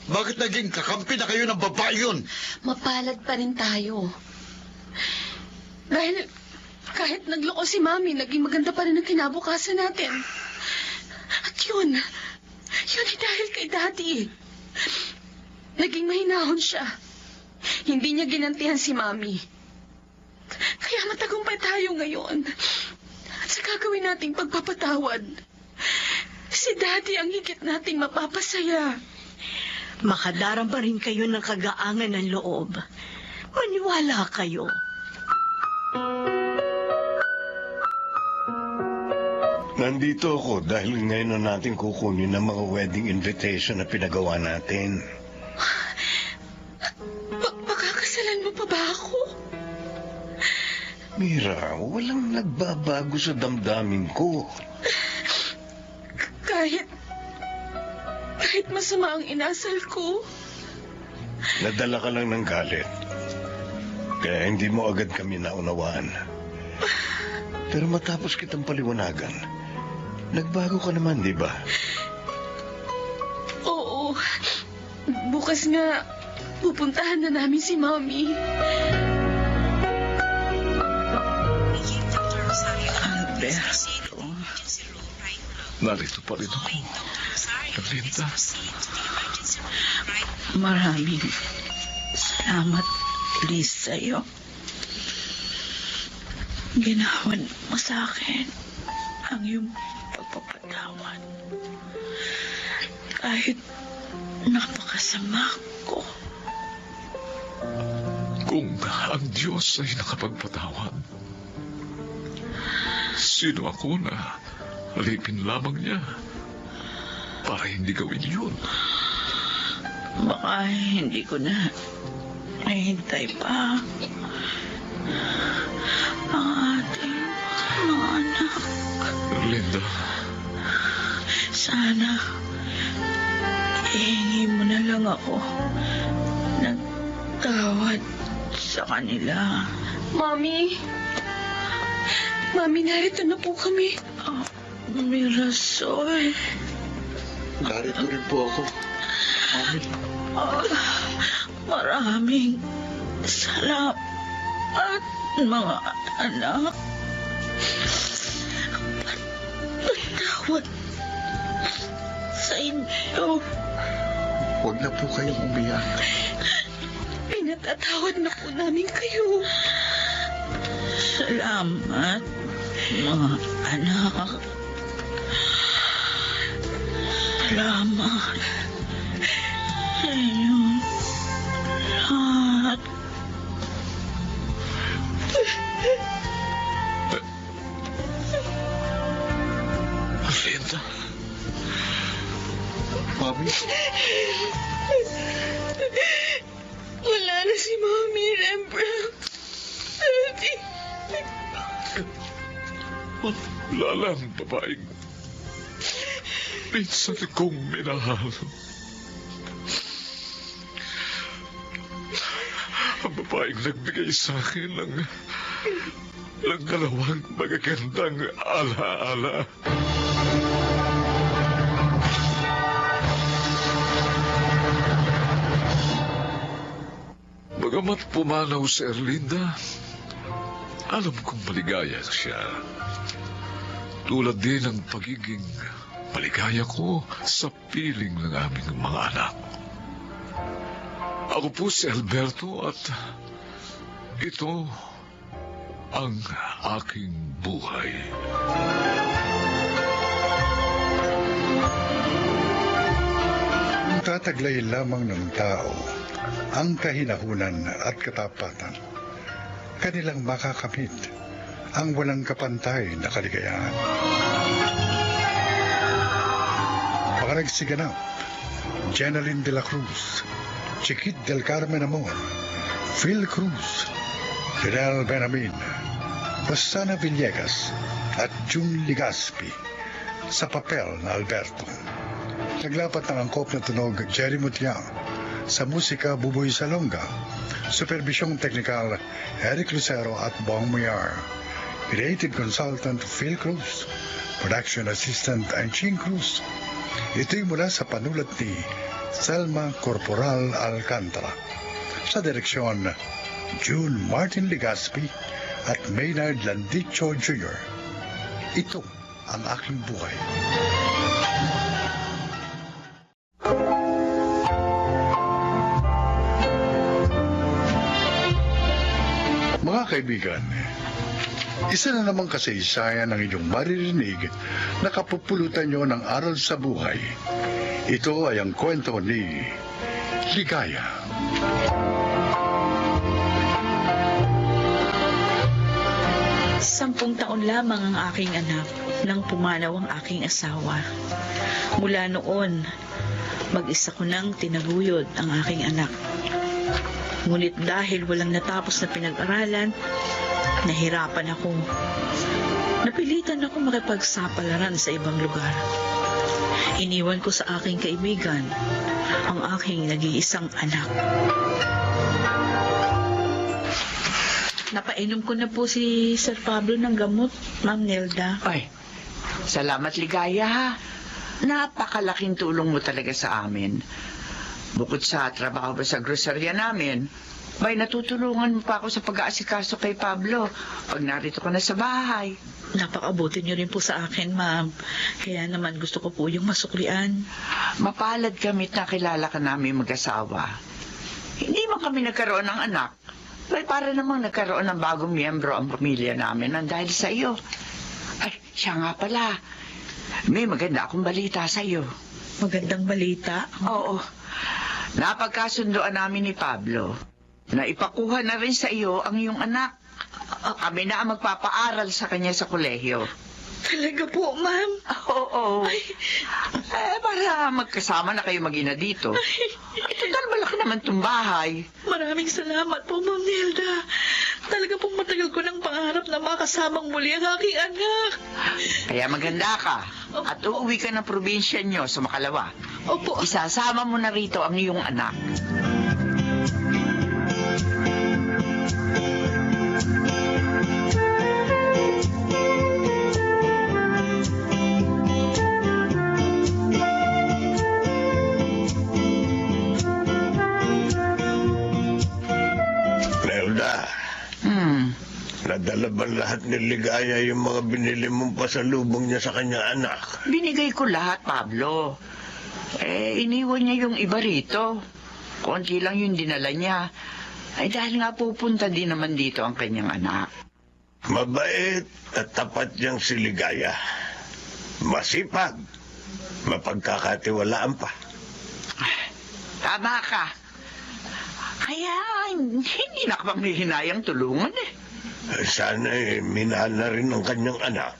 Bakit naging kakampi na kayo ng babae yun? Mapalad pa rin tayo. Dahil kahit nagloko si Mami, naging maganda pa rin ang kinabukasan natin. At yun ay dahil kay Daddy. Naging mahinahon siya. Hindi niya ginantihan si Mami. Kaya matagumpay tayo ngayon. At sa gagawin nating pagpapatawad, si Daddy ang higit nating mapapasaya. makadarama pa rin kayo ng kagaangan ng loob. Maniwala kayo. Nandito ako dahil ngayon na natin kukunin ang mga wedding invitation na pinagawa natin. Pakakasalan mo pa ba ako? Mira, walang nagbabago sa damdamin ko. Kahit masama ang inasal ko, Nadala ka lang ng galit. Kaya hindi mo agad kami naunawaan. Pero matapos kitang paliwanagan, nagbago ka naman, di ba? Oo. Bukas nga, pupuntahan na namin si Mami. Alberto. Narito pa rin ako. Erlinda. Maraming salamat, Liz, sa'yo. Ginawan mo sa akin ang iyong pagpapatawad. Kahit napakasama ko. Kung ang Diyos ay nakapagpatawad, sino ako na alipin lamang niya para hindi gawin yun? Baka hindi ko na mahintay pa ang ating mga anak. Linda, Sana ihingi mo na lang ako ng tawad sa kanila. Mami! Mami, narito na po kami. Mirasol. Narito rin po ako. Mami. Maraming salamat, mga anak. Patawad sa inyo. Huwag na po kayong umiyak. Pinatatawad na po namin kayo. Salamat, mga anak. Salamat sa inyong lahat. Linda, Mami, Wala na si Mami, Rembrandt. Daddy. wala lang babaeng minsan kong minahal. Ang babaeng nagbigay sa akin ng dalawang magagandang alaala. Bagamat pumanaw si Erlinda, alam kong maligaya siya. Tulad din ang pagiging maligaya ko sa piling ng aming mga anak. Ako po si Alberto at ito ang aking buhay. Tataglay lamang ng tao ang kahinahunan at katapatan. Kanilang makakamit ang walang kapantay na kaligayahan. Mga nagsiganap, Jenaline de la Cruz, Chiquit del Carmen Amor, Phil Cruz, Fidel Benamin, Rosana Villegas at June Ligaspi sa papel na Alberto. Naglapat ng angkop na tunog Jerry Mutiang, sa musika Buboy Salonga, supervisyong teknikal Eric Lucero at Bong Muyar, creative consultant Phil Cruz, production assistant Anching Cruz. Ito'y mula sa panulat ni Selma Corporal Alcantara, sa direksyon June Martin Ligaspi at Maynard Landicho Jr. Ito ang aking buhay. Mga kaibigan, isa na namang kasaysayan ang inyong maririnig na kapupulutan nyo ng aral sa buhay. Ito ay ang kwento ni Ligaya. Sampung taon lamang ang aking anak nang pumanaw ang aking asawa. Mula noon, mag-isa ko nang tinaguyod ang aking anak. Ngunit dahil walang natapos na pinag-aralan, nahirapan ako. Napilitan ako makipagsapalaran sa ibang lugar. Iniwan ko sa aking kaibigan ang aking nag-iisang anak. Napainom ko na po si Sir Pablo ng gamot, Ma'am Nelda. Ay, salamat Ligaya ha. Napakalaking tulong mo talaga sa amin. Bukod sa trabaho ba sa grocerya namin, may natutulungan mo pa ako sa pag-aasikaso kay Pablo pag narito ko na sa bahay. Napakabuti niyo rin po sa akin, Ma'am. Kaya naman gusto ko po yung masuklian. Mapalad kami na kilala ka namin mag-asawa. Hindi man kami nagkaroon ng anak. Well, para namang nagkaroon ng bagong miyembro ang pamilya namin nang dahil sa iyo. Ay, siya nga pala. May maganda akong balita sa iyo. Magandang balita. Oo. Napagkasundoan namin ni Pablo na ipakuha na rin sa iyo ang iyong anak. Kami na ang magpapaaral sa kanya sa kolehiyo. Talaga po, Ma'am. Oo. Para magkasama na kayo mag-ina dito. Total, malaki naman itong bahay. Maraming salamat po, Ma'am Nelda. Talaga pong matagal ko ng pangarap na makasamang muli ang aking anak. Kaya maganda ka. At uuwi ka ng probinsya nyo sa Makalawa. Opo. Isasama mo na rito ang iyong anak. Nelda, nadala ba lahat ni Ligaya yung mga binili mong pasalubong niya sa kanyang anak? Binigay ko lahat, Pablo. Iniwan niya yung iba rito. Konti lang yung dinala niya. Ay dahil nga pupunta din naman dito ang kanyang anak. Mabait at tapat niyang si Ligaya. Masipag. Mapagkakatiwalaan pa. Tama ka. Kaya hindi na ka panghihinayang tulungan eh. Sana minahal na rin ng kanyang anak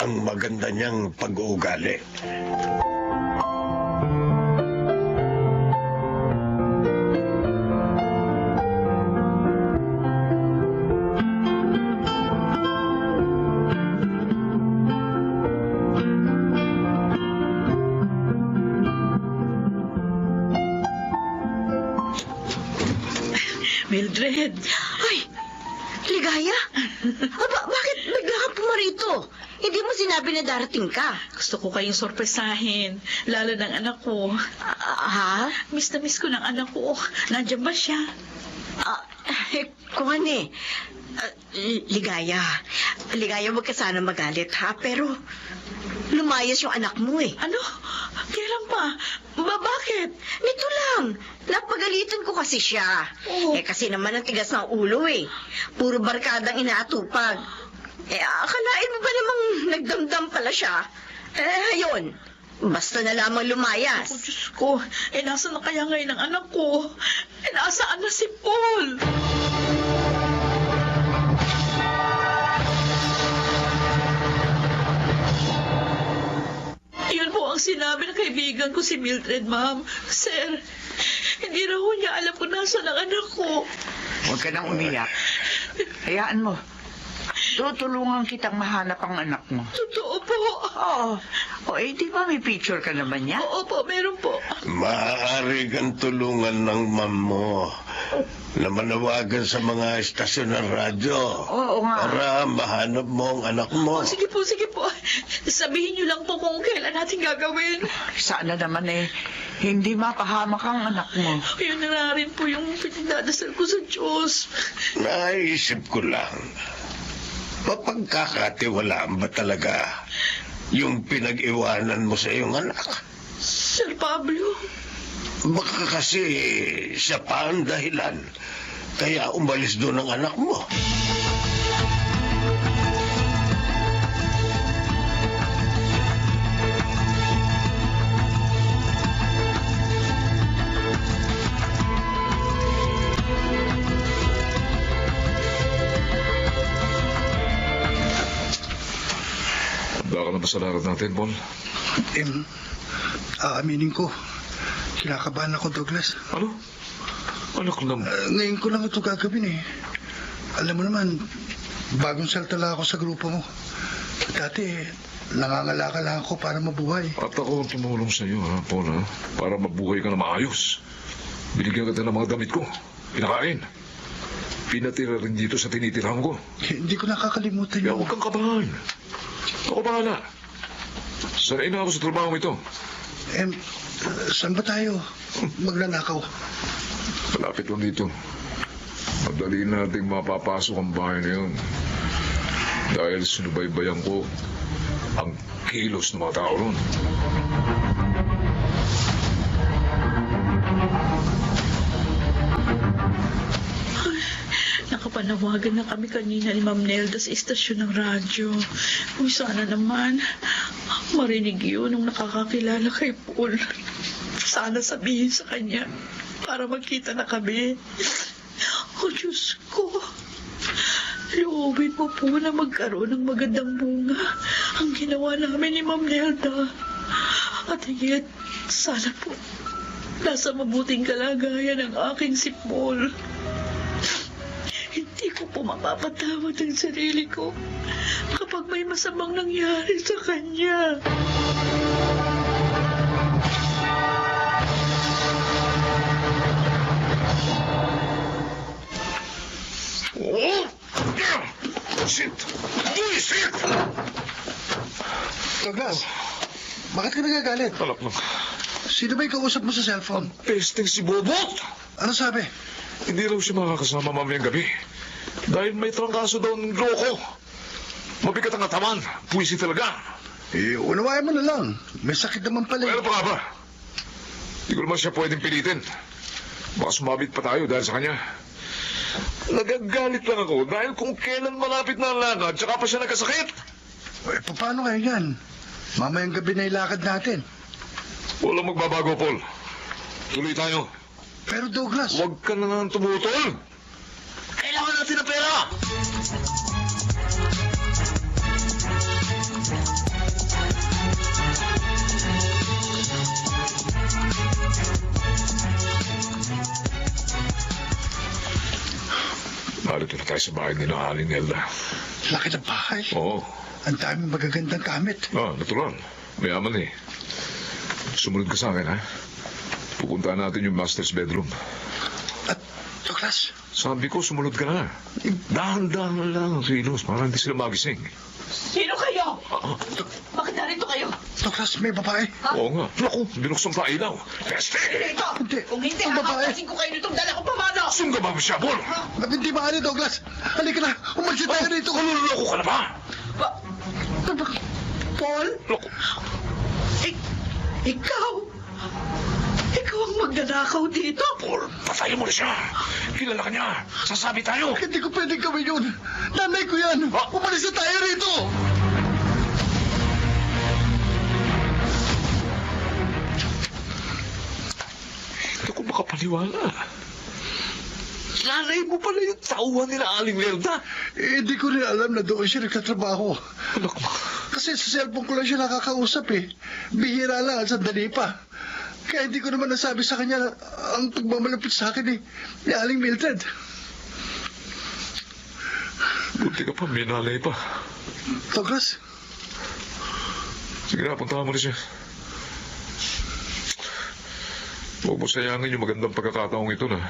ang maganda niyang pag-uugali. Mildred. Ay, Ligaya? Bakit bigla ka pumarito? Hindi mo sinabi na darating ka. Gusto ko kayong sorpresahin. Lalo ng anak ko. Ha? Miss na miss ko ng anak ko. Nandiyan ba siya? Kung ano eh. Ligaya. Ligaya, huwag ka sana magalit ha. Pero lumayas yung anak mo eh. Ano? Kailan pa? Bakit? Nito lang. Napagalitan ko kasi siya. Oo. Kasi naman ang tigas ng ulo eh. Puro barkadang inaatupag. Akalain mo ba namang nagdamdam pala siya? Ayun. Basta na lamang lumayas. Oh, Diyos ko. Nasaan na kaya ngayon ang anak ko? Nasaan na si Paul? Yun po ang sinabi ng kaibigan ko si Mildred, Ma'am. Sir, hindi raw niya alam kung nasaan ang anak ko. Huwag ka nang umiyak. Hayaan mo. Tutulungan kitang mahanap ang anak mo. Totoo po. Oo. Di ba may picture ka naman niya? Oo po, meron po. Maaari kang tulungan ng ma'am mo na manawagan sa mga estasyon ng radyo. Oo nga. Para mahanap mo ang anak mo. Sige po, sige po. Sabihin niyo lang po kung kailan natin gagawin. Sana naman hindi mapahamak ang anak mo. Yun na rin po yung pinagdadasal ko sa Diyos. Naisip ko lang, mapagkakatiwalaan ba talaga yung pinag-iwanan mo sa iyong anak? Sir Pablo? Baka kasi siya pa ang dahilan, kaya umalis doon ang anak mo. Handa ka na ba sa lahat natin, Paul? Aaminin ko, kinakabahan ako, Douglas. Ano? Anak naman. Ngayon ko lang ito gagawin eh. Alam mo naman, bagong saltala ako sa grupo mo. Dati, nangangalakal lang ako para mabuhay. At ako ang tumulong sa iyo, ha, Paul, ha? Para mabuhay ka na maayos. Binigyan kita ng mga damit ko. Pinakain. Pinatira rin dito sa tinitirahan ko. Hindi ko nakakalimutan Kaya yun. huwag kang kabahan. Ako bahala. Sanay na ako sa trabaho ito. Saan ba tayo magnanakaw? Malapit lang dito. Madali nating mapapasok ang bahay na yun. Dahil sinubaybayan ko ang kilos ng mga tao ron. Nakapanawagan na kami kanina ni Ma'am Nelda sa istasyon ng radyo. Kung sana naman, marinig yun nung nakakakilala kay Paul. Sana sabihin sa kanya para magkita na kami. Oh, Diyos ko. Loobin mo po na magkaroon ng magandang bunga ang ginawa namin ni Ma'am Nelda. At higit, sana po, nasa mabuting kalagayan ang aking si Paul. Hindi ko po mapapatawad ang sarili ko kapag may masamang nangyari sa kanya. Oh! Shit! Bullshit! Douglas, bakit ka nagagalit? Anak lang. Sino ba yung kausap mo sa cellphone? Pesting si Bobot! Ano sabi? Hindi raw siya makakasama mamayang gabi. Dahil may trangkaso daw ng loko. Mabigat ang ataman. Puwisi talaga. Unawain mo na lang. May sakit naman pala. Ano pa nga ba? Hindi ko naman siya pwedeng pilitin. Baka sumabit pa tayo dahil sa kanya. Nagagalit lang ako dahil kung kailan malapit na ang lakad, tsaka pa siya nagkasakit. Paano kaya yan? Mamayang gabi na ilakad natin. Walang magbabago, Paul. Tuloy tayo. Pero Douglas... Huwag ka na nga tumutol. Kailangan natin ng pera. Narito na tayo sa bahay ni Aling Nelda. Laki ng bahay. Oo. Ang daming magagandang gamit. Natural. Mayaman eh. Sumunod ka sa akin, ha? Pupuntahan natin yung master's bedroom. At, Douglas, Sabi ko, sumunod ka na. Dahan-dahan lang ang kilos para hindi sila magising. Sino kayo? Bakit narito kayo? Douglas, may babae. Oo nga. Naku, binuksan pa ilaw. Peste! Ito! Hindi. Kung hindi, Ang babae. hahatasin ko kayo nitong dala ko pamano! Saan ka ba siya, Paul? Hindi maaari, Douglas. Halika na. Umalis tayo rito. Loko ka na ba? Paul? Loko. Ikaw? Ikaw ang magnanakaw dito? Paul, patayin mo na siya. Kilala ka niya. Sasabi tayo. Hindi ko pwedeng gawin yun. Nanay ko yan. Umalis na tayo rito. Hindi ko makapaniwala. Nanay mo pala yung tauhan nila Aling Nelda. Hindi ko rin alam na doon siya nagtatrabaho. Anak mo. Kasi sa cellphone ko lang siya nakakausap eh. Bihira lang, sandali pa. Kaya hindi ko naman nasabi sa kanya ang pagmamalapit sa akin ni Aling Mildred. Buti ka pa, may nalay pa. Douglas, Sige na, puntahan mo na siya. Huwag mo sayangin yung magandang pagkakataong ito na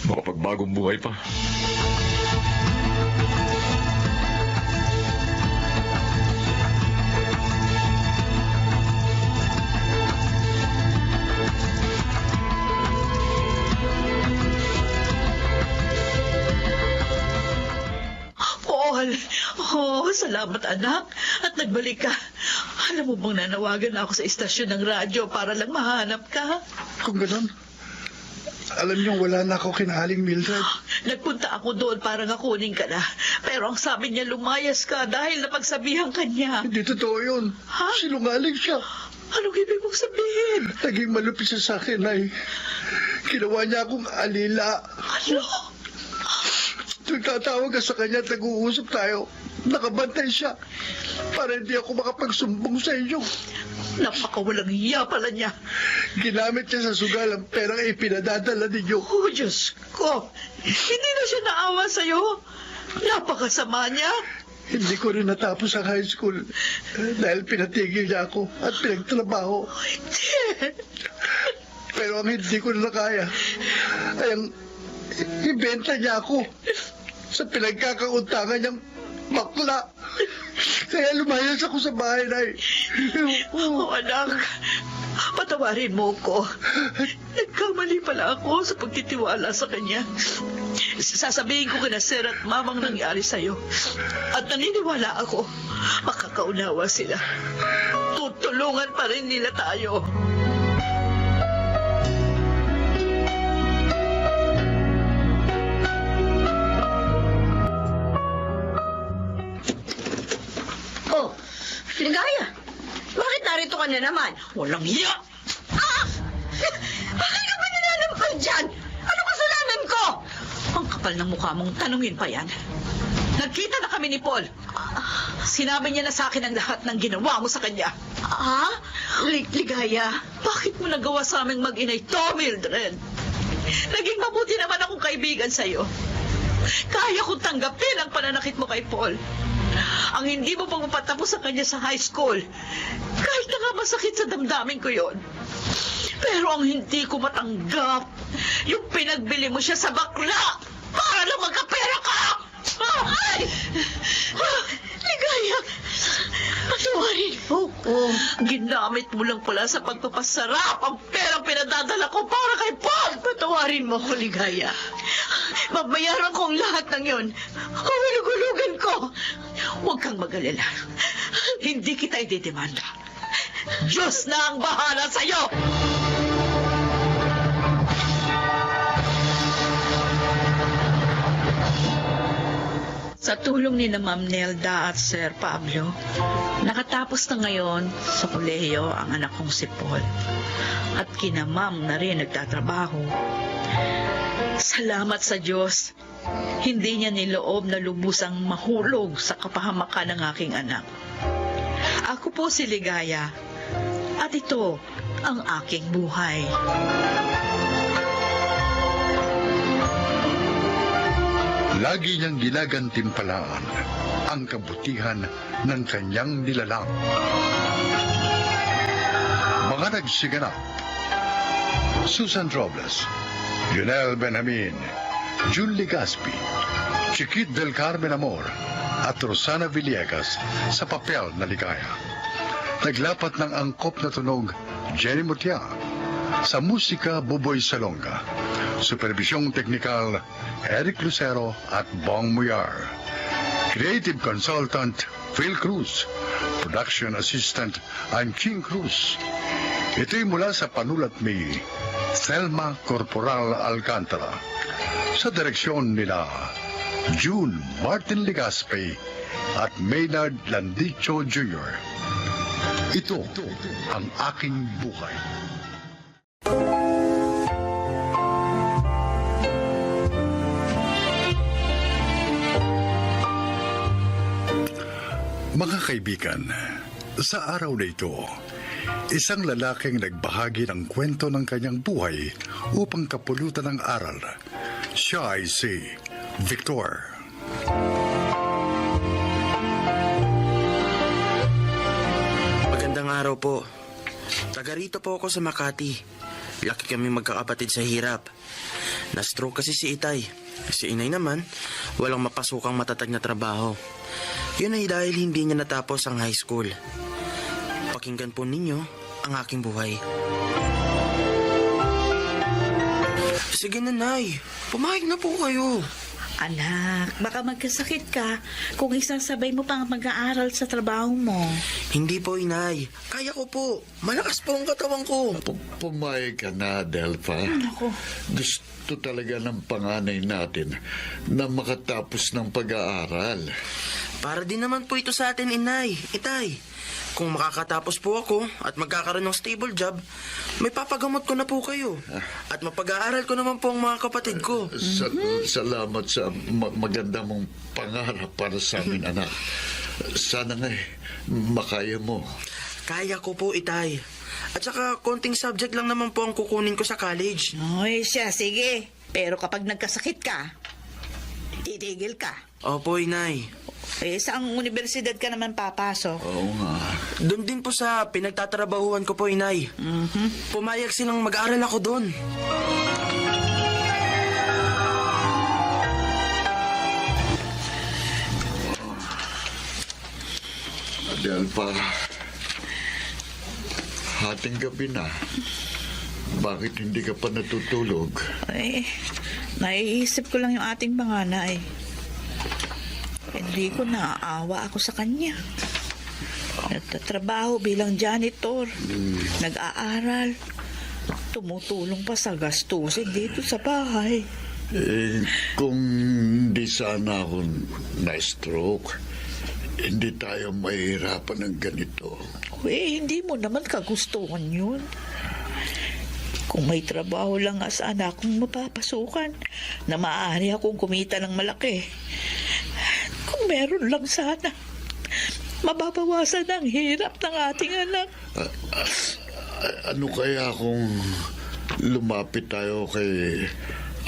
makapagbagong buhay pa. Paul, salamat anak. At nagbalik ka. Alam mo bang nanawagan ako sa istasyon ng radyo para lang mahanap ka? kung ganon, alam niyo wala na ako kina Aling Mildred. Nagpunta ako doon para nga kunin ka na. Pero ang sabi niya lumayas ka dahil napagsabihan ka niya. Hindi totoo yun. Ha? Sinungaling siya. Anong ibig mong sabihin? Naging malupit siya sa akin ay ginawa niya akong alila. Ano? Tuwing tatawag ka sa kanya at nag-uusap tayo, nakabantay siya para hindi ako makapagsumbong sa inyo. Napakawalang hiya pala niya. Ginamit niya sa sugal ang perang ipinadadala ninyo. Oh, Diyos ko. Hindi na siya naawa sa'yo. Napakasama niya. Hindi ko rin natapos ang high school dahil pinatigil niya ako at pinagtrabaho. Pero ang hindi ko na kaya ay ang ibenta niya ako sa pinagkakauntangan niyang bakla. Kaya lumayas ako sa bahay na Anak, patawarin mo ko. Nagkamali pala ako sa pagtitiwala sa kanya. Sasabihin ko kina Sir at Mamang nangyari sa'yo. At naniniwala ako, makakaunawa sila. Tutulungan pa rin nila tayo. Oh, Ligaya, bakit narito ka na naman? Walang hiya! Bakit ka ba nananampal dyan? Ano kasalanan ko? Ang kapal ng mukha mong tanungin pa yan. Nagkita na kami ni Paul. Sinabi niya na sa akin ang lahat ng ginawa mo sa kanya. Ah? Ligaya, bakit mo nagawa sa aming mag-inay to, Mildred? Naging mabuti naman akong kaibigan sa'yo. Kaya kong tanggapin ang pananakit mo kay Paul. Ang hindi mo pang mapatapos sa kanya sa high school. Kahit na nga masakit sa damdamin ko yon. Pero ang hindi ko matanggap, yung pinagbili mo siya sa bakla para lang magkapera ka! Ay! Ligaya, patawarin mo ko. Ginamit mo lang pala sa pagpapasarap ang perang pinadadala ko para kay Paul! Patawarin mo ko, Ligaya. Babayaran ko ang lahat ng yon. Kahulug-hulugan ko. Huwag kang mag-alala. Hindi kita ididemanda. Diyos na ang bahala sa'yo! Sa tulong ni na Ma'am Nelda at Sir Pablo, nakatapos na ngayon sa kolehiyo ang anak kong si Paul. At kina Ma'am na rin nagtatrabaho. Salamat sa Diyos, hindi niya niloob na lubusang mahulog sa kapahamakan ng aking anak. Ako po si Ligaya, at ito ang aking buhay. Lagi niyang ginagantimpalaan ang kabutihan ng kanyang nilalang. Mga nagsiganap: Susan Robles, Lionel Benjamin, June Legaspi, Chiquit del Carmen Amor, at Rosana Villegas sa papel na Ligaya. Naglapat ng angkop na tunog, Jenny Mutia. Sa musika, Buboy Salonga. Supervisyong teknikal, Eric Lucero at Bong Muyar. Creative Consultant, Phil Cruz. Production Assistant, I'm King Cruz. Ito'y mula sa panulat ni Thelma Corporal Alcantara. Sa direksyon nila June Martin Legaspi at Maynard Landicho Jr. Ito ang aking buhay. Mga kaibigan, sa araw na ito, isang lalaking nagbahagi ng kwento ng kanyang buhay upang kapulutan ng aral. Siya ay si Victor. Magandang araw po. Taga rito po ako sa Makati. Laki kami magkakapatid sa hirap. Na-stroke kasi si Itay. Si Inay naman, walang mapasukang matatag na trabaho. Yun ay dahil hindi niya natapos ang high school. Pakinggan po ninyo ang aking buhay. Sige na, Nay. Pumayag na po kayo. Anak, baka magkasakit ka kung isasabay mo pang mag-aaral sa trabaho mo. Hindi po, Inay. Kaya ko po. Malakas po ang katawan ko. Pumayag ka na, Delpha. Gusto talaga ng panganay natin na makatapos ng pag-aaral. Para din naman po ito sa atin, Inay. Itay, kung makakatapos po ako at magkakaroon ng stable job, may papagamot ko na po kayo. At mapag-aaral ko naman po ang mga kapatid ko. Salamat sa maganda mong pangarap para sa amin, anak. Sana nga makaya mo. Kaya ko po, Itay. At saka, konting subject lang naman po ang kukunin ko sa college. Oy, siya, sige. Pero kapag nagkasakit ka, titigil ka. Opo, Inay. Saang universidad ka naman papasok? Oo nga. Doon din po sa pinagtatrabahuan ko po, Inay. Pumayag silang mag-aaral ako doon. Adelpa, hating gabi na. Bakit hindi ka pa natutulog? Ay, naiisip ko lang yung ating panganay. Hindi ko naaawa ako sa kanya. Nagtatrabaho bilang janitor. Nag-aaral. Tumutulong pa sa gastusin dito sa bahay. Kung hindi sana ako na-stroke, hindi tayo mahihirapan ng ganito. Hindi mo naman kagustuhan yun. Kung may trabaho lang nga sana akong mapapasukan na maaari akong kumita ng malaki. Kung meron lang sana, mababawasan ang hirap ng ating anak. Ano kaya kung lumapit tayo kay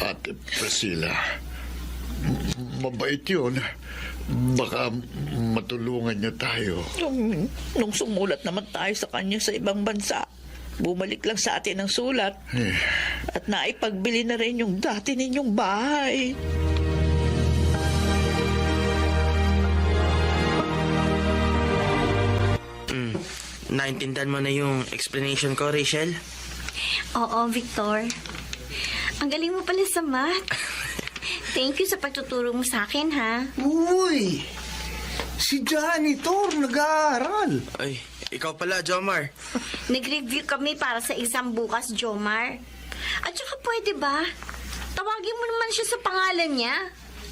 Ate Priscilla? Mabait yun. Baka matulungan niya tayo. Nung sumulat naman tayo sa kanya sa ibang bansa, bumalik lang sa atin ang sulat. At naipagbili na rin yung dati ninyong bahay. Naintindihan mo na yung explanation ko, Rachel? Oo, Victor. Ang galing mo pala sa math. Thank you sa pagtuturo mo sa akin, ha? Uy! Si janitor nag-aaral. Ay, ikaw pala, Jomar. Nag-review kami para sa exam bukas, Jomar. At saka pwede ba? Tawagin mo naman siya sa pangalan niya.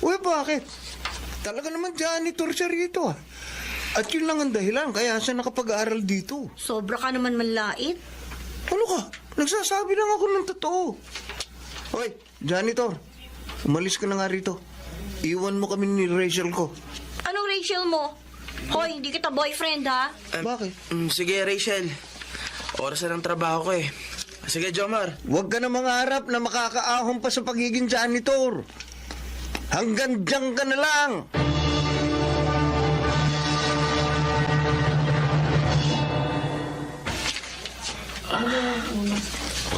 Uy, bakit? Talaga naman janitor siya rito, ah. At yun lang ang dahilan kaya siya nakapag-aaral dito. Sobra ka naman manlait. Ano ka? Nagsasabi lang ako ng totoo. Hoy, janitor. Umalis ka na nga rito. Iwan mo kami ni Rachel ko. Anong Rachel mo? Hoy, hindi kita boyfriend, ha? Bakit? Sige, Rachel. Oras na ng trabaho ko eh. Sige, Jomar. Huwag ka na mangarap na makakaahon pa sa pagiging janitor. Hanggang diyan ka na lang.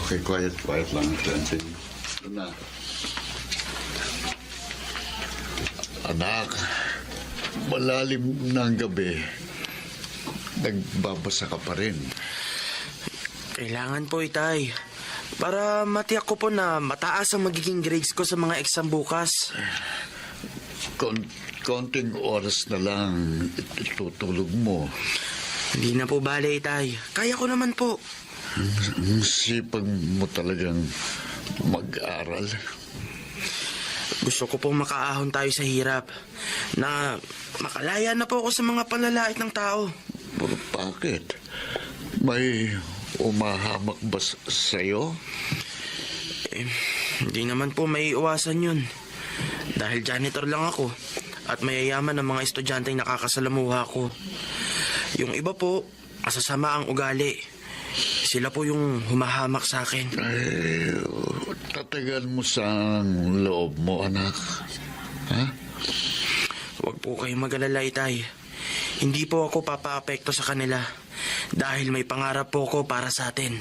Okay, quiet lang. Cleansing. Na. Anak, malalim na ang gabi. Nagbabasa ka pa rin. Kailangan po, Itay. Para matiyak ko po na mataas ang magiging grades ko sa mga exam bukas. Konting oras na lang itutulog mo. Hindi na po bale, Itay. Kaya ko naman po. Ang sipag mo talagang mag-aral. Gusto ko pong makaahon tayo sa hirap. Na makalaya na po ako sa mga panlalait ng tao. Pero bakit? May umahamak ba sa'yo? Hindi naman po may iwasan yun. Dahil janitor lang ako at mayayaman ang mga estudyanteng nakakasalamuha ko. Yung iba po, masasama ang ugali. Sila po yung humahamak sa akin. Ay, tatagal mo sa loob mo, anak. Ha? Huwag po kayong mag-alala, Itay. Hindi po ako papaapekto sa kanila dahil may pangarap po ko para sa atin.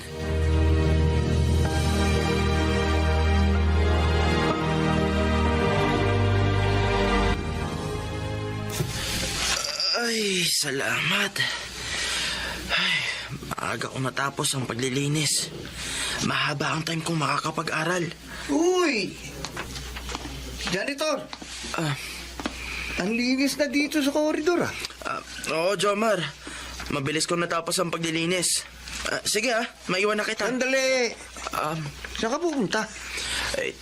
Ay, salamat. Ay, maaga ko natapos ang paglilinis. Mahaba ang time kong makakapag-aral. Uy! Janitor! Ang linis na dito sa koridor, ah. Oo, Jomar. Mabilis kong natapos ang paglilinis. Sige maiwan na kita. Sandali! Saan ka pupunta?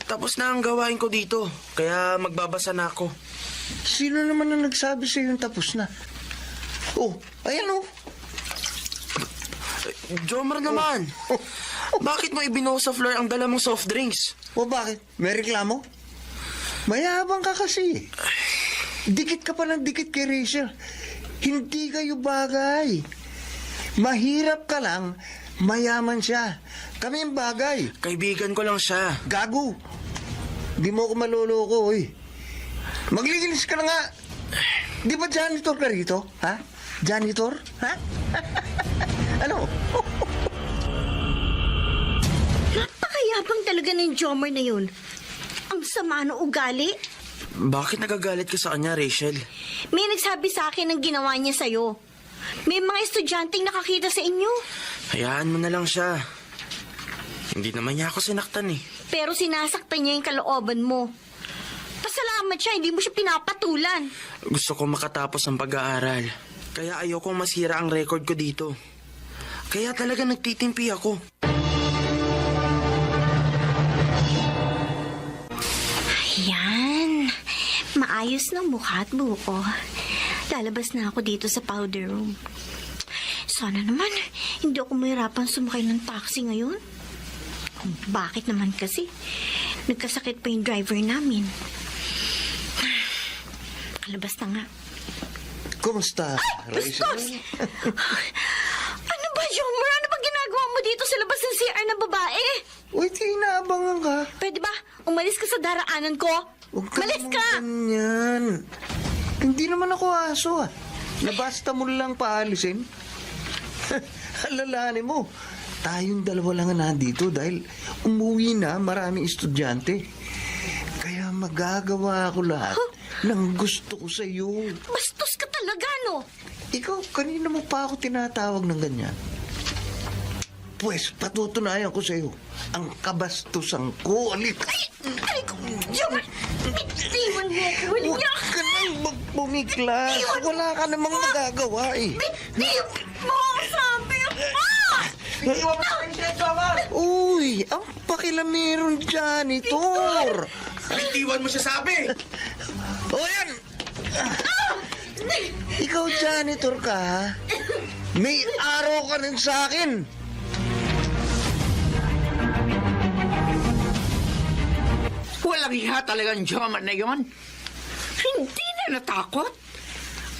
Tapos na ang gawain ko dito. Kaya magbabasa na ako. Sino naman ang nagsabi sa yung tapos na? Oh, ayan oh. Jomar naman. Bakit mo ibinuho sa floor ang dala mong soft drinks? O bakit? May reklamo? Mayabang ka kasi. Dikit ka pa ng dikit kay Rachel. Hindi kayo bagay. Mahirap ka lang, mayaman siya. Kami ang bagay. Kaibigan ko lang siya. Gago. Di mo ako maloloko, oy. Magligilis ka na nga. Di ba janitor ka rito? Ha? Janitor? Ha? Ano? Napakayabang talaga ng Jomar na yun. Ang sama ng ugali. Bakit nagagalit ka sa kanya, Rachel? May nagsabi sa akin ng ginawa niya sa'yo. May mga estudyanteng nakakita sa inyo. Hayaan mo na lang siya. Hindi naman niya ako sinaktan eh. Pero sinasaktan niya yung kalooban mo. Pasalamat siya, hindi mo siya pinapatulan. Gusto ko makatapos ang pag-aaral. Kaya ayokong masira ang record ko dito. Kaya talaga nagtitimpi ako. Ayan. Maayos ng mukha at buko. Lalabas na ako dito sa powder room. Sana naman, hindi ako mahirapan sumakay ng taxi ngayon. Bakit naman kasi? Nagkasakit pa yung driver namin. Kalabas na nga. Kumusta, Rachel? Ano ba, Jomar? Ano ba ginagawa mo dito sa labas ng CR ng babae? Uy, tinaabangan ka. Pwede ba? Umalis ka sa daraanan ko? Huwag ka Malis naman ka! ganyan. Hindi naman ako aso ah. Nabasta mo lang paalisin. Alalahanin mo, tayong dalawa lang nandito dahil umuwi na maraming estudyante. Kaya magagawa ko lahat ng gusto ko sa iyo. Bastos ka talaga, no? Ikaw, kanina mo pa ako tinatawag ng ganyan. Pues, patutunayan ko sa iyo ang kabastusan ko. Alika. Ay, Jomar! Iwan mo ako. Huwag ka nang magpumiklas. Wala ka namang magagawa eh. Bitiw mo! Sabi Uy, ang pakilameron janitor. Bitiwan mo siya sabi! O yan! Ikaw janitor ka, ha? May araw ka rin sa akin. Walang hiya talagang Jomar na yon. Hindi na natakot.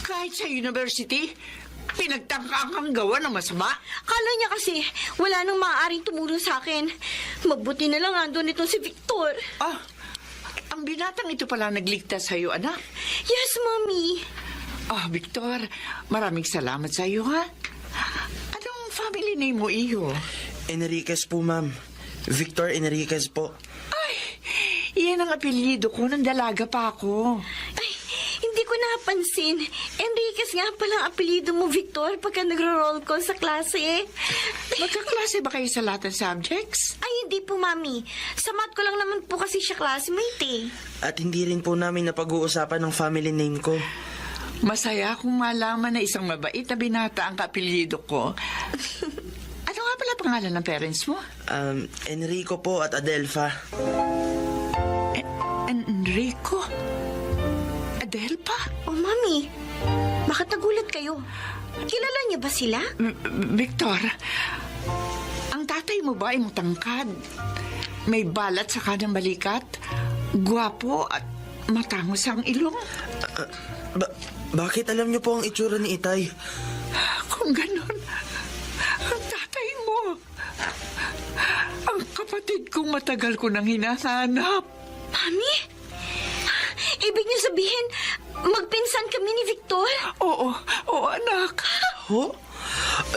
Kahit sa university, pinagtangka kang gawa ng masama. Kala niya kasi wala nang maaaring tumulong sa akin. Mabuti na lang andun itong si Victor. Ah, ang binatang ito pala nagligtas sa iyo, anak. Yes, Mommy. Ah, Victor, maraming salamat sa iyo, ha? Anong family name mo, iyo? Enriquez po, ma'am. Victor Enriquez po. Ay, iyan ang apelyido ko nang dalaga pa ako. Ay, hindi ko napansin. Enriquez nga pala ang apelido mo, Victor, pagka nagro-roll call sa klase. Magkaklase ba kayo sa lahat ng subjects? Ay, hindi po, Mami. Sa math ko lang naman po kasi siya classmate eh. At hindi rin po namin napag-uusapan ng family name ko. Masaya akong malaman na isang mabait na binata ang kaapelyido ko. Ano nga pala pangalan ng parents mo? Enrico po at Adelpha. Enrico? Adelpha? Oh, Mami. Bakit nagulat kayo? Kilala niyo ba sila? Victor, ang tatay mo ba ay matangkad? May balat sa kanang balikat? Gwapo at matangos ang ilong? Bakit alam niyo po ang itsura ni Itay? Kung ganon, ang tatay mo. Ang kapatid kong matagal ko nang hinahanap. Mami? Ibig niyo sabihin, magpinsan kami ni Victor? Oo, anak. Ho?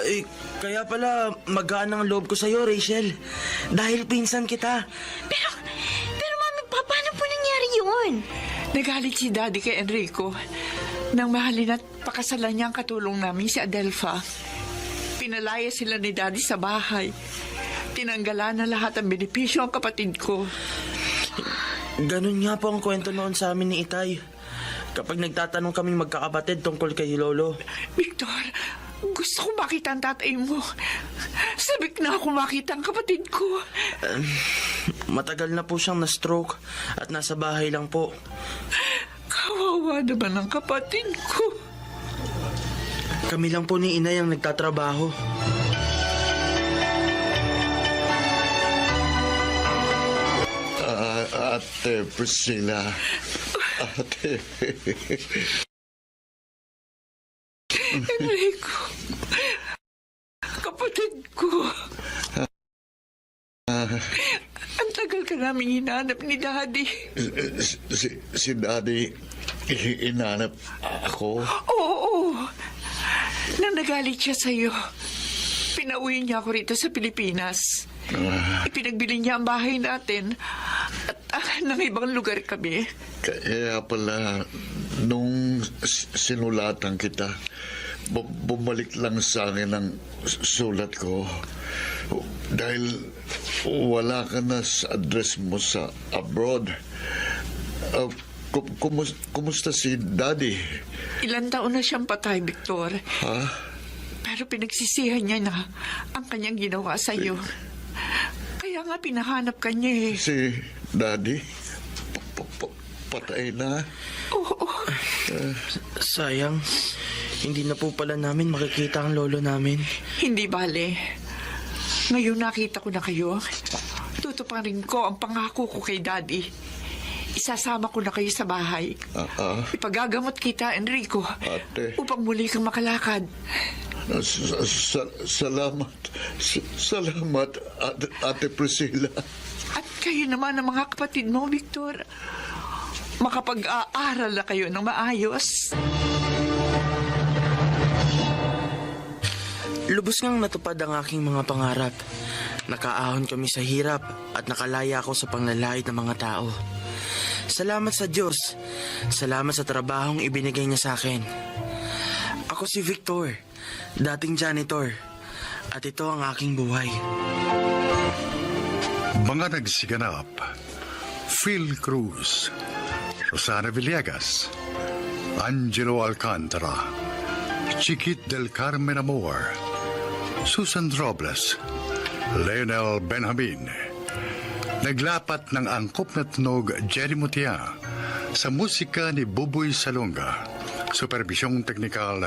Ay, kaya pala magaan ang loob ko sa'yo, Rachel. Dahil pinsan kita. Pero Mami, paano po nangyari yun? Nagalit si Daddy kay Enrico nang mahalin at pakasalan niya ang katulong namin si Adelpha. Pinalaya sila ni Daddy sa bahay. Tinanggalan na lahat ang benepisyo ang kapatid ko. Ganun nga po ang kwento noon sa amin ni Itay. Kapag nagtatanong kaming magkakapatid tungkol kay Lolo. Victor, gusto ko makita ang tatay mo. Sabik na ako makita ang kapatid ko. Matagal na po siyang na-stroke at nasa bahay lang po. Kawawa naman ang kapatid ko. Kami lang po ni Inay ang nagtatrabaho. Ate Priscilla. Ate. Enrico, kapatid ko. Ang tagal ka namin hinanap ni Daddy. Si Daddy Inanap ako? Oo. Nang nagalit siya sa'yo, pinauwi niya ako rito sa Pilipinas. Ipinagbili niya ang bahay natin at ng ibang lugar kami. Kaya pala, nung sinulatan kita, bumalik lang sa akin ang sulat ko. Dahil wala ka na sa address mo sa abroad. Kumusta si Daddy? Ilang taon na siyang patay, Victor. Ha? Pero pinagsisihan niya na ang kanyang ginawa sa'yo. Kaya nga pinahanap ka niya eh. Si Daddy? Patay na? Oo. Sayang, hindi na po pala namin makikita ang lolo namin. Hindi bale. Ngayon nakita ko na kayo. Tutuparin ko ang pangako ko kay Daddy. Isasama ko na kayo sa bahay. Ipagagamot kita, Enrico. Ate. Upang muli kang makalakad. Salamat. Salamat, Ate Priscilla. At kayo naman ang mga kapatid mo, Victor. Makapag-aaral na kayo ng maayos. Lubos ngang natupad ang aking mga pangarap. Nakaahon kami sa hirap at nakalaya ako sa panglalait ng mga tao. Salamat sa Diyos. Salamat sa trabahong ibinigay niya sa akin. Ako si Victor, dating janitor. At ito ang aking buhay. Mga nagsiganap: Phil Cruz, Rosana Villegas, Angelo Alcantara, Chiquit del Carmen Amor, Susan Robles, Leonel Benjamin. Naglapat ng angkop na tunog Jerry Mutia sa musika ni Buboy Salonga. Supervisyong teknikal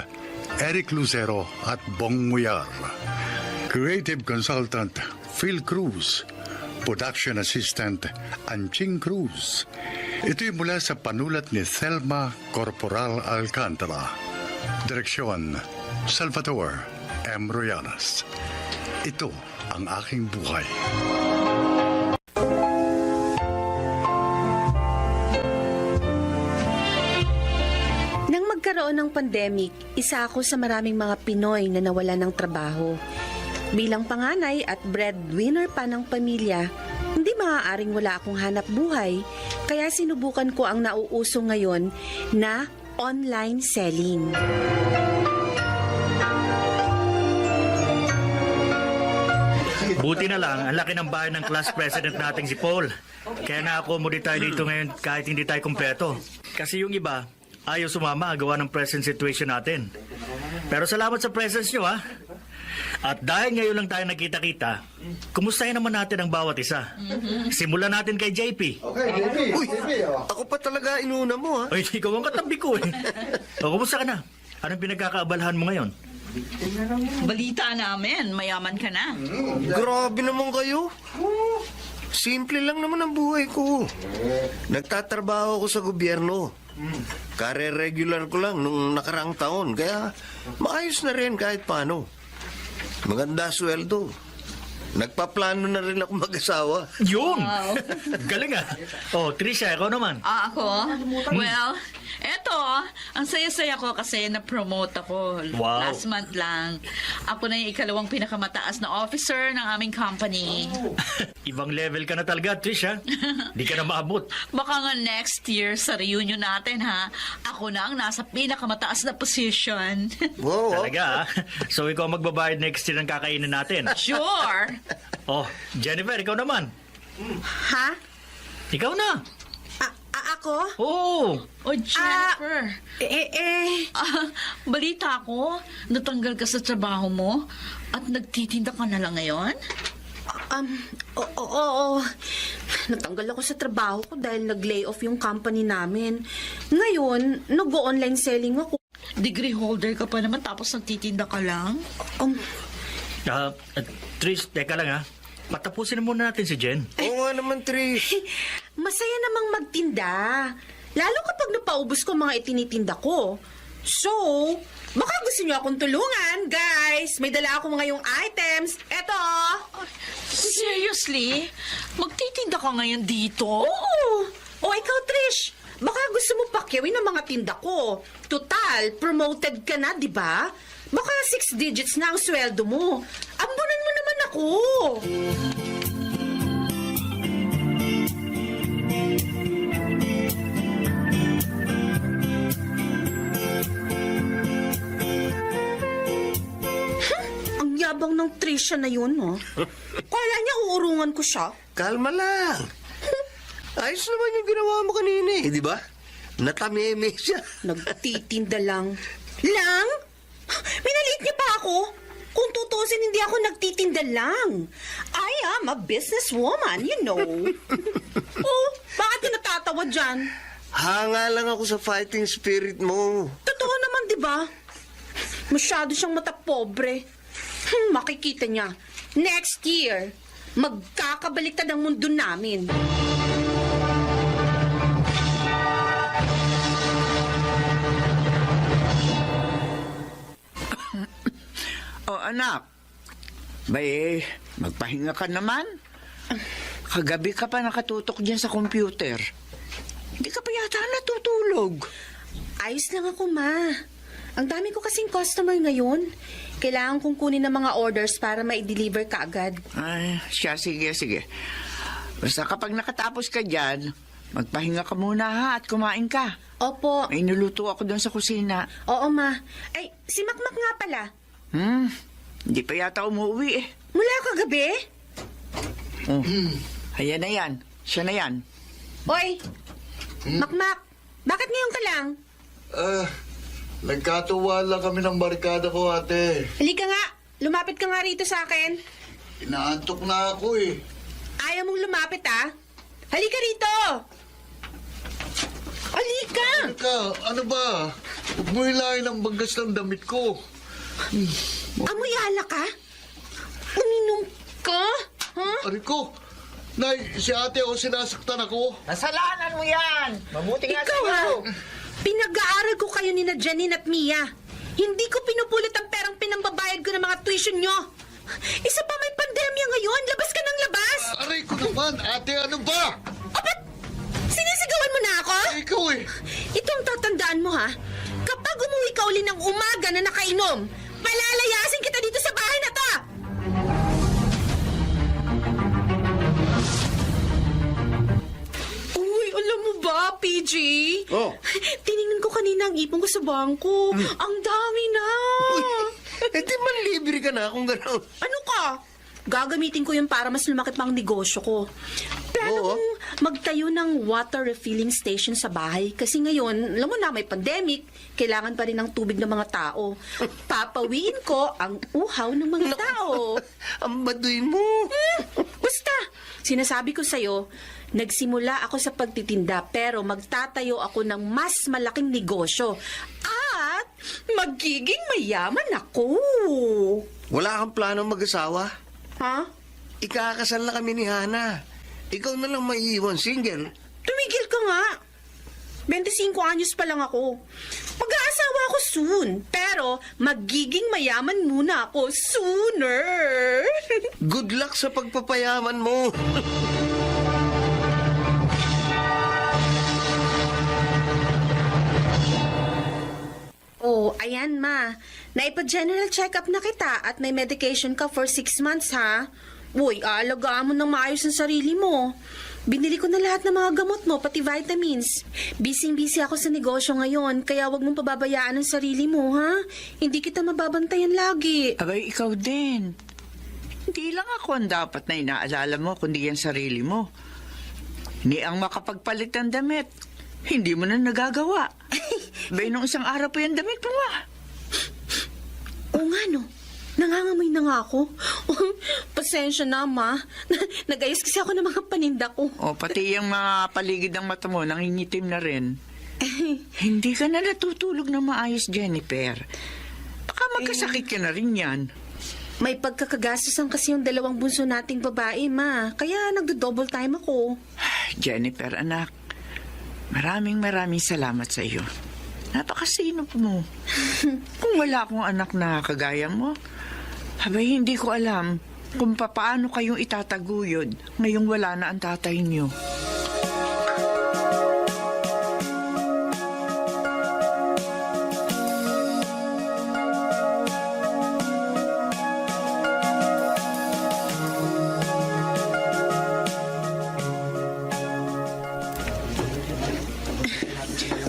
Eric Lucero at Bong Muyar. Creative Consultant Phil Cruz. Production Assistant Anching Cruz. Ito'y mula sa panulat ni Thelma Corporal Alcantara. Direksyon Salvador M. Royanas. Ito ang aking buhay. Nang magkaroon ng pandemic, isa ako sa maraming mga Pinoy na nawalan ng trabaho. Bilang panganay at breadwinner pa ng pamilya, hindi maaaring wala akong hanap buhay, kaya sinubukan ko ang nauuso ngayon na online selling. Buti na lang, ang laki ng bahay ng class president nating si Paul. Kaya na-accommodate tayo dito ngayon kahit hindi tayo kumpleto. Kasi yung iba, ayaw sumama gawa ng present situation natin. Pero salamat sa presence nyo, ha? At dahil ngayon lang tayo nakita-kita, kumustahin naman natin ang bawat isa. Simulan natin kay JP. Uy, ako pa talaga inuna mo, ha? Ay, ikaw ang katabi ko, eh. O, kumusta ka na? Anong pinagkakaabalahan mo ngayon? Balita namin, mayaman ka na. Grabe naman kayo. Simple lang naman ang buhay ko. Nagtatrabaho ako sa gobyerno. Kare-regular ko lang nung nakaraang taon. Kaya maayos na rin kahit paano. Maganda sweldo. Nagpaplano na rin ako mag-asawa. Yun! Galing, ah. Oh, Trisha, ikaw naman. Ako? Well, eto, ang saya-saya ko kasi na-promote ako. Wow. Last month lang. Ako na yung ikalawang pinakamataas na officer ng aming company. Ibang level ka na talaga, Trisha. Di ka na maabot. Baka nga next year sa reunion natin, ha? Ako na ang nasa pinakamataas na position. Wow. Talaga, ah. So, ikaw magbabayad next year ng kakainin natin. Sure! Oh, Jennifer, ikaw naman. Ha? Ikaw na. Ako? Oo. O, Jennifer. Balita ko, natanggal ka sa trabaho mo at nagtitinda ka na lang ngayon? Oo. Natanggal ako sa trabaho ko dahil nag-lay off yung company namin. Ngayon, nag-online selling ako. Degree holder ka pa naman tapos nagtitinda ka lang? Trish, teka lang, ha. Patapusin muna natin si Jen. Oo nga naman, Trish. Masaya namang magtinda. Lalo kapag napaubos ko mga itinitinda ko. So, baka gusto niyo akong tulungan, guys. May dala akong ngayong items. Eto. Seriously? Magtitinda ka ngayon dito? Oo. O ikaw, Trish. Baka gusto mo pakyawin ang mga tinda ko? Total, promoted ka na, di ba? Baka 6 digits na ang sweldo mo. Ambunan mo naman ako. Ang yabang ng Trisha na yun, no? Kala niya uurungan ko siya. Kalma lang. Ayos naman yung ginawa mo kanina eh, di ba? Natameme siya. Nagtitinda lang. Lang? Minaliit niya pa ako? Kung tutusin, hindi ako nagtitinda lang. I am a businesswoman, you know. Oh, bakit ka natatawa dyan? Hanga lang ako sa fighting spirit mo. Totoo naman, di ba? Masyado siyang matapobre. Makikita niya. Next year, magkakabaliktad ang mundo namin. Oh, anak. Bay, magpahinga ka naman. Kagabi ka pa nakatutok dyan sa computer. Hindi ka pa yata natutulog. Ayos lang ako, ma. Ang dami ko kasing customer ngayon. Kailangan kong kunin ng mga orders para ma-deliver ka agad. Ay, siya, sige. Basta kapag nakatapos ka dyan, magpahinga ka muna ha at kumain ka. Opo. May niluto ako doon sa kusina. Oo, ma. Ay, si Makmak nga pala. Hindi pa yata umuwi eh. Mula kagabi? Ayan na yan. Siya na yan. Oy, Makmak, bakit ngayon ka lang? Nagkatuwa lang kami ng barkada ko, ate. Halika nga, lumapit ka nga rito sa akin. Inaantok na ako eh. Ayaw mong lumapit, ah? Halika rito! Halika! Teka, ano ba? Huwag mo hilahin ang bagas ng damit ko. Amoy alak ka? Uminom ka? Ha? Ari ko, Nay, si ate o sinasaktan ako. Nasalanan mo yan! Mabuti nga Ikaw, ha? Pinag-aaral ko kayo ni na Janine at Mia. Hindi ko pinupulit ang perang pinambabayad ko ng mga tuition nyo. Isa pa may pandemya ngayon. Labas ka ng labas! Aray ko naman, ate, ano ba? O, ba't sinisigawan mo na ako? Ikaw eh. Ito ang tatandaan mo, ha? Kapag umuwi ka uli ng umaga na nakainom, palalayasin kita dito sa bahay na to! Uy, alam mo ba, PG? Oh. Tiningnan ko kanina ang ipon ko sa bangko. Ang dami na! Di man libre ka na kung gano'n. Ano ka? Gagamitin ko yun para mas lumaki pang negosyo ko. Plano kong magtayo ng water refilling station sa bahay. Kasi ngayon, alam mo na, may pandemic. Kailangan pa rin ng tubig ng mga tao. Papawiin ko ang uhaw ng mga tao. Ang baduy mo. Basta, sinasabi ko sa'yo, nagsimula ako sa pagtitinda pero magtatayo ako ng mas malaking negosyo. At magiging mayaman ako. Wala kang plano mag-asawa? Ha? Ikakasal na kami ni Hana. Ikaw na lang maiiwan single. Tumigil ka nga. 25 anyos pa lang ako. Mag-aasawa ako soon. Pero magiging mayaman muna ako sooner. Good luck sa pagpapayaman mo. Oh, ayan ma. Naipa-general check-up na kita at may medication ka for 6 months, ha? Uy, aalagaan mo ng maayos ang sarili mo. Binili ko na lahat ng mga gamot mo, pati vitamins. Busy-busy ako sa negosyo ngayon, kaya wag mong pababayaan ang sarili mo, ha? Hindi kita mababantayan lagi. Abay, ikaw din. Hindi lang ako ang dapat na inaalala mo, kundi ang sarili mo. Ni ang makapagpalit ng damit. Hindi mo na nagagawa. Bay, nung isang araw pa yung damit mo, Oo nga, no. Nangangamoy na nga ako. Pasensya na, ma. Nag-ayos kasi ako ng mga paninda ko. O, pati yung mga paligid ng mata mo, nangingitim na rin. Hindi ka na natutulog na maayos, Jennifer. Baka magkasakit ka na rin yan. May pagkakagastusan kasi yung 2 bunso nating babae, ma. Kaya nagdo-double time ako. Jennifer, anak, maraming salamat sa iyo. Napakasinop mo. Kung wala akong anak na kagaya mo, abay hindi ko alam kung paano kayong itataguyod ngayong wala na ang tatay niyo.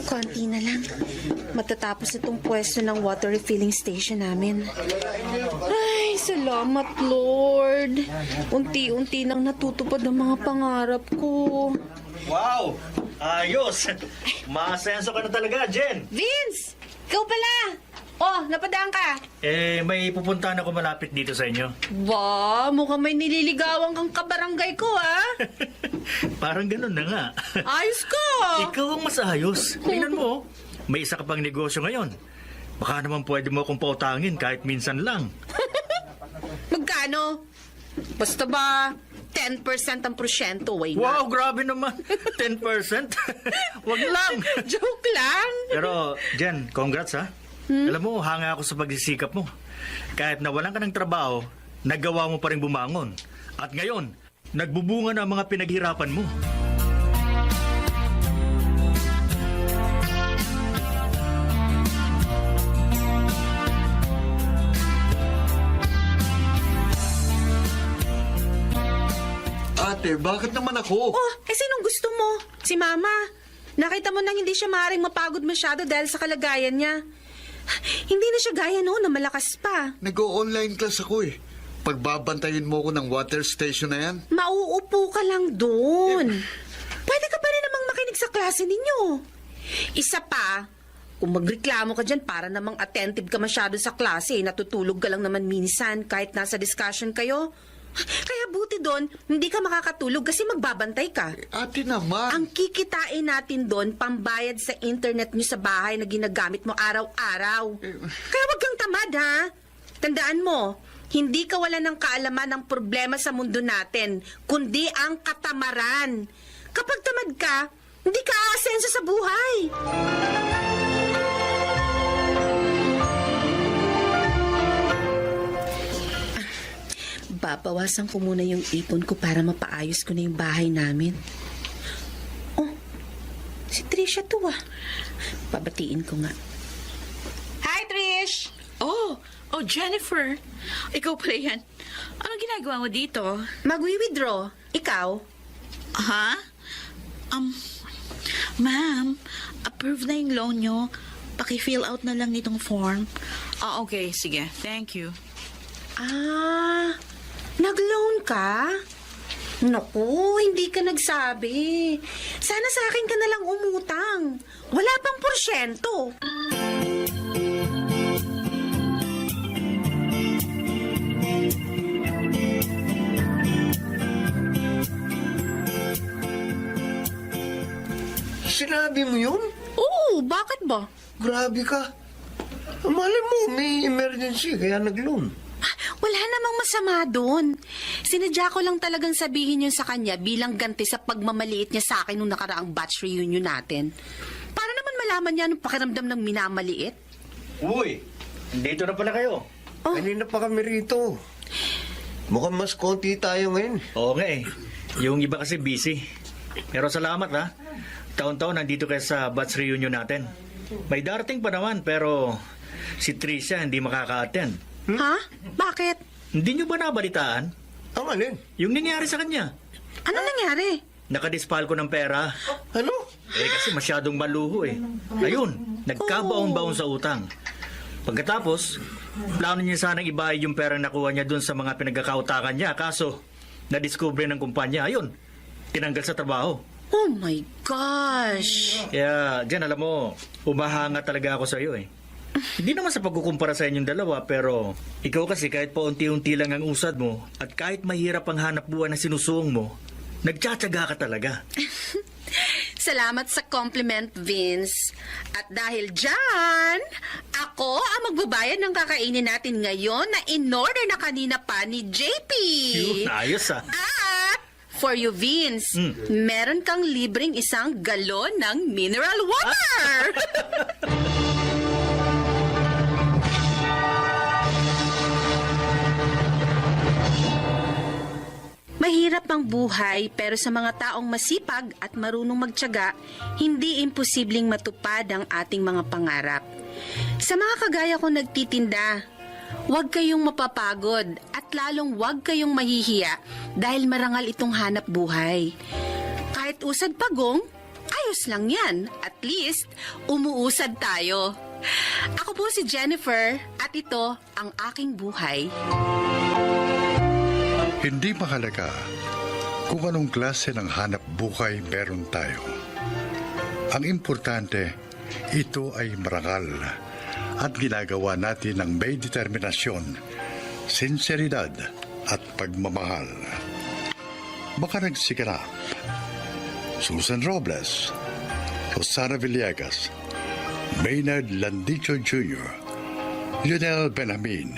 Konti na lang. Matatapos itong pwesto ng water refilling station namin. Ay, salamat, Lord. Unti-unti nang natutupad ang mga pangarap ko. Wow! Ayos! Maasenso ka na talaga, Jen! Vince! Ikaw pala! Oh, napadaan ka! May pupuntahan ako malapit dito sa inyo. Ba, mukhang may nililigawan kang kabarangay ko, ah! Parang ganun na nga. Ayos ko! Ikaw ang mas ayos. Tingnan mo, may isa ka pang negosyo ngayon. Baka naman pwede mo akong pautangin kahit minsan lang. Magkano? Basta ba, 10% ang prosyento, why not? Wow, grabe naman. 10%? Wag lang. Joke lang. Pero, Jen, congrats ha. Alam mo, hanga ako sa pagsisikap mo. Kahit nawalan ka ng trabaho, nagawa mo pa rin bumangon. At ngayon, nagbubunga na ang mga pinaghirapan mo. Ate, bakit naman ako? Oh, sinong gusto mo? Si Mama. Nakita mo nang hindi siya maaaring mapagod masyado dahil sa kalagayan niya. Hindi na siya gaya noon na malakas pa. Nag-o-online class ako eh. Pagbabantayin mo ko ng water station na yan. Mauupo ka lang doon. Pwede ka pa rin namang makinig sa klase ninyo. Isa pa, kung magreklamo ka dyan para namang attentive ka masyado sa klase, natutulog ka lang naman minsan kahit nasa discussion kayo. Kaya buti doon, hindi ka makakatulog kasi magbabantay ka. Ate naman. Ang kikitain natin doon, pambayad sa internet nyo sa bahay na ginagamit mo araw-araw. Kaya wag kang tamad, ha? Tandaan mo, hindi ka wala ng kaalaman ng problema sa mundo natin, kundi ang katamaran. Kapag tamad ka, hindi ka aasenso sa buhay. Babawasan ko muna yung ipon ko para mapaayos ko na yung bahay namin. Oh, si Trisha to ah. Pabatiin ko nga. Hi, Trish! Oh, Jennifer. Ikaw pala yan. Anong ginagawa mo dito? Magwi-withdraw. Ikaw? Ha? Ma'am, approve na yung loan nyo. Paki-fill out na lang nitong form. Okay. Sige. Thank you. Ah, nag-loan ka? Naku, hindi ka nagsabi. Sana sa akin ka nalang umutang. Wala pang porsyento. Sinabi mo yun? Oo, bakit ba? Grabe ka. Malay mo, may emergency kaya nag-loan. Wala namang masama doon. Sinadya ko lang talagang sabihin yun sa kanya bilang ganti sa pagmamaliit niya sa akin nung nakaraang batch reunion natin. Para naman malaman niya anong pakiramdam ng minamaliit. Uy, dito na pala kayo. Kanina pa kami rito. Mukhang mas konti tayo ngayon. Oo nga eh. Yung iba kasi busy. Pero salamat ha. Taon-taon nandito kayo sa batch reunion natin. May darating pa naman pero si Tricia hindi makaka-attend. Ha? Bakit? Hindi nyo ba nabalitaan? Ang alin? Yung nangyari sa kanya. Ano nangyari? Nakadispal ko ng pera. Ano? Kasi masyadong maluho eh. Ayun, nagkabaon-baon sa utang. Pagkatapos, plano niya sanang ibayad yung perang nakuha niya dun sa mga pinagkakautakan niya. Kaso, nadiskubre ng kumpanya. Ayun, tinanggal sa trabaho. Oh my gosh! Kaya, dyan alam mo, umahanga talaga ako sa iyo eh. Hindi naman sa pagkukumpara sa inyong dalawa, pero ikaw kasi kahit pa unti-unti lang ang usad mo at kahit mahirap ang hanap buhay na sinusuong mo, nagtsatsaga ka talaga. Salamat sa compliment, Vince. At dahil dyan, ako ang magbabayad ng kakainin natin ngayon na in-order na kanina pa ni JP. Yun, ayos ah. At for you, Vince, meron kang libreng isang galon ng mineral water. Mahirap ang buhay pero sa mga taong masipag at marunong magtiyaga, hindi imposibleng matupad ang ating mga pangarap. Sa mga kagaya kong nagtitinda, huwag kayong mapapagod at lalong huwag kayong mahihiya dahil marangal itong hanap buhay. Kahit usad pagong, ay Ayos lang yan. At least, umuusad tayo. Ako po si Jennifer at ito ang aking buhay. Hindi mahalaga kung anong klase ng hanap buhay meron tayo. Ang importante, ito ay marangal at ginagawa natin ng may determinasyon, sinseridad at pagmamahal. Baka nagsiganap. Susan Robles, Rosana Villegas, Maynard Landicho Jr., Lionel Benjamin,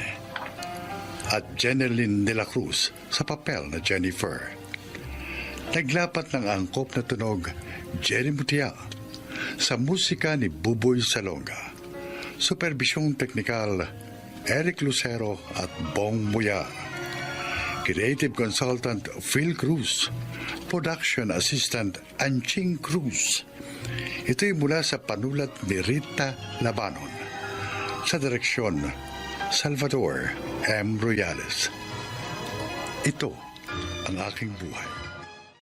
at Jeneline de la Cruz sa papel na Jennifer. Naglapat ng angkop na tunog Jerry Mutia sa musika ni Buboy Salonga. Superbisyong teknikal Eric Lucero at Bong Muya. Creative Consultant Phil Cruz. Production Assistant Anching Cruz. Ito'y mula sa panulat ni Rita Labanon. Sa direksyon, Salvador M. Royales. Ito ang aking buhay.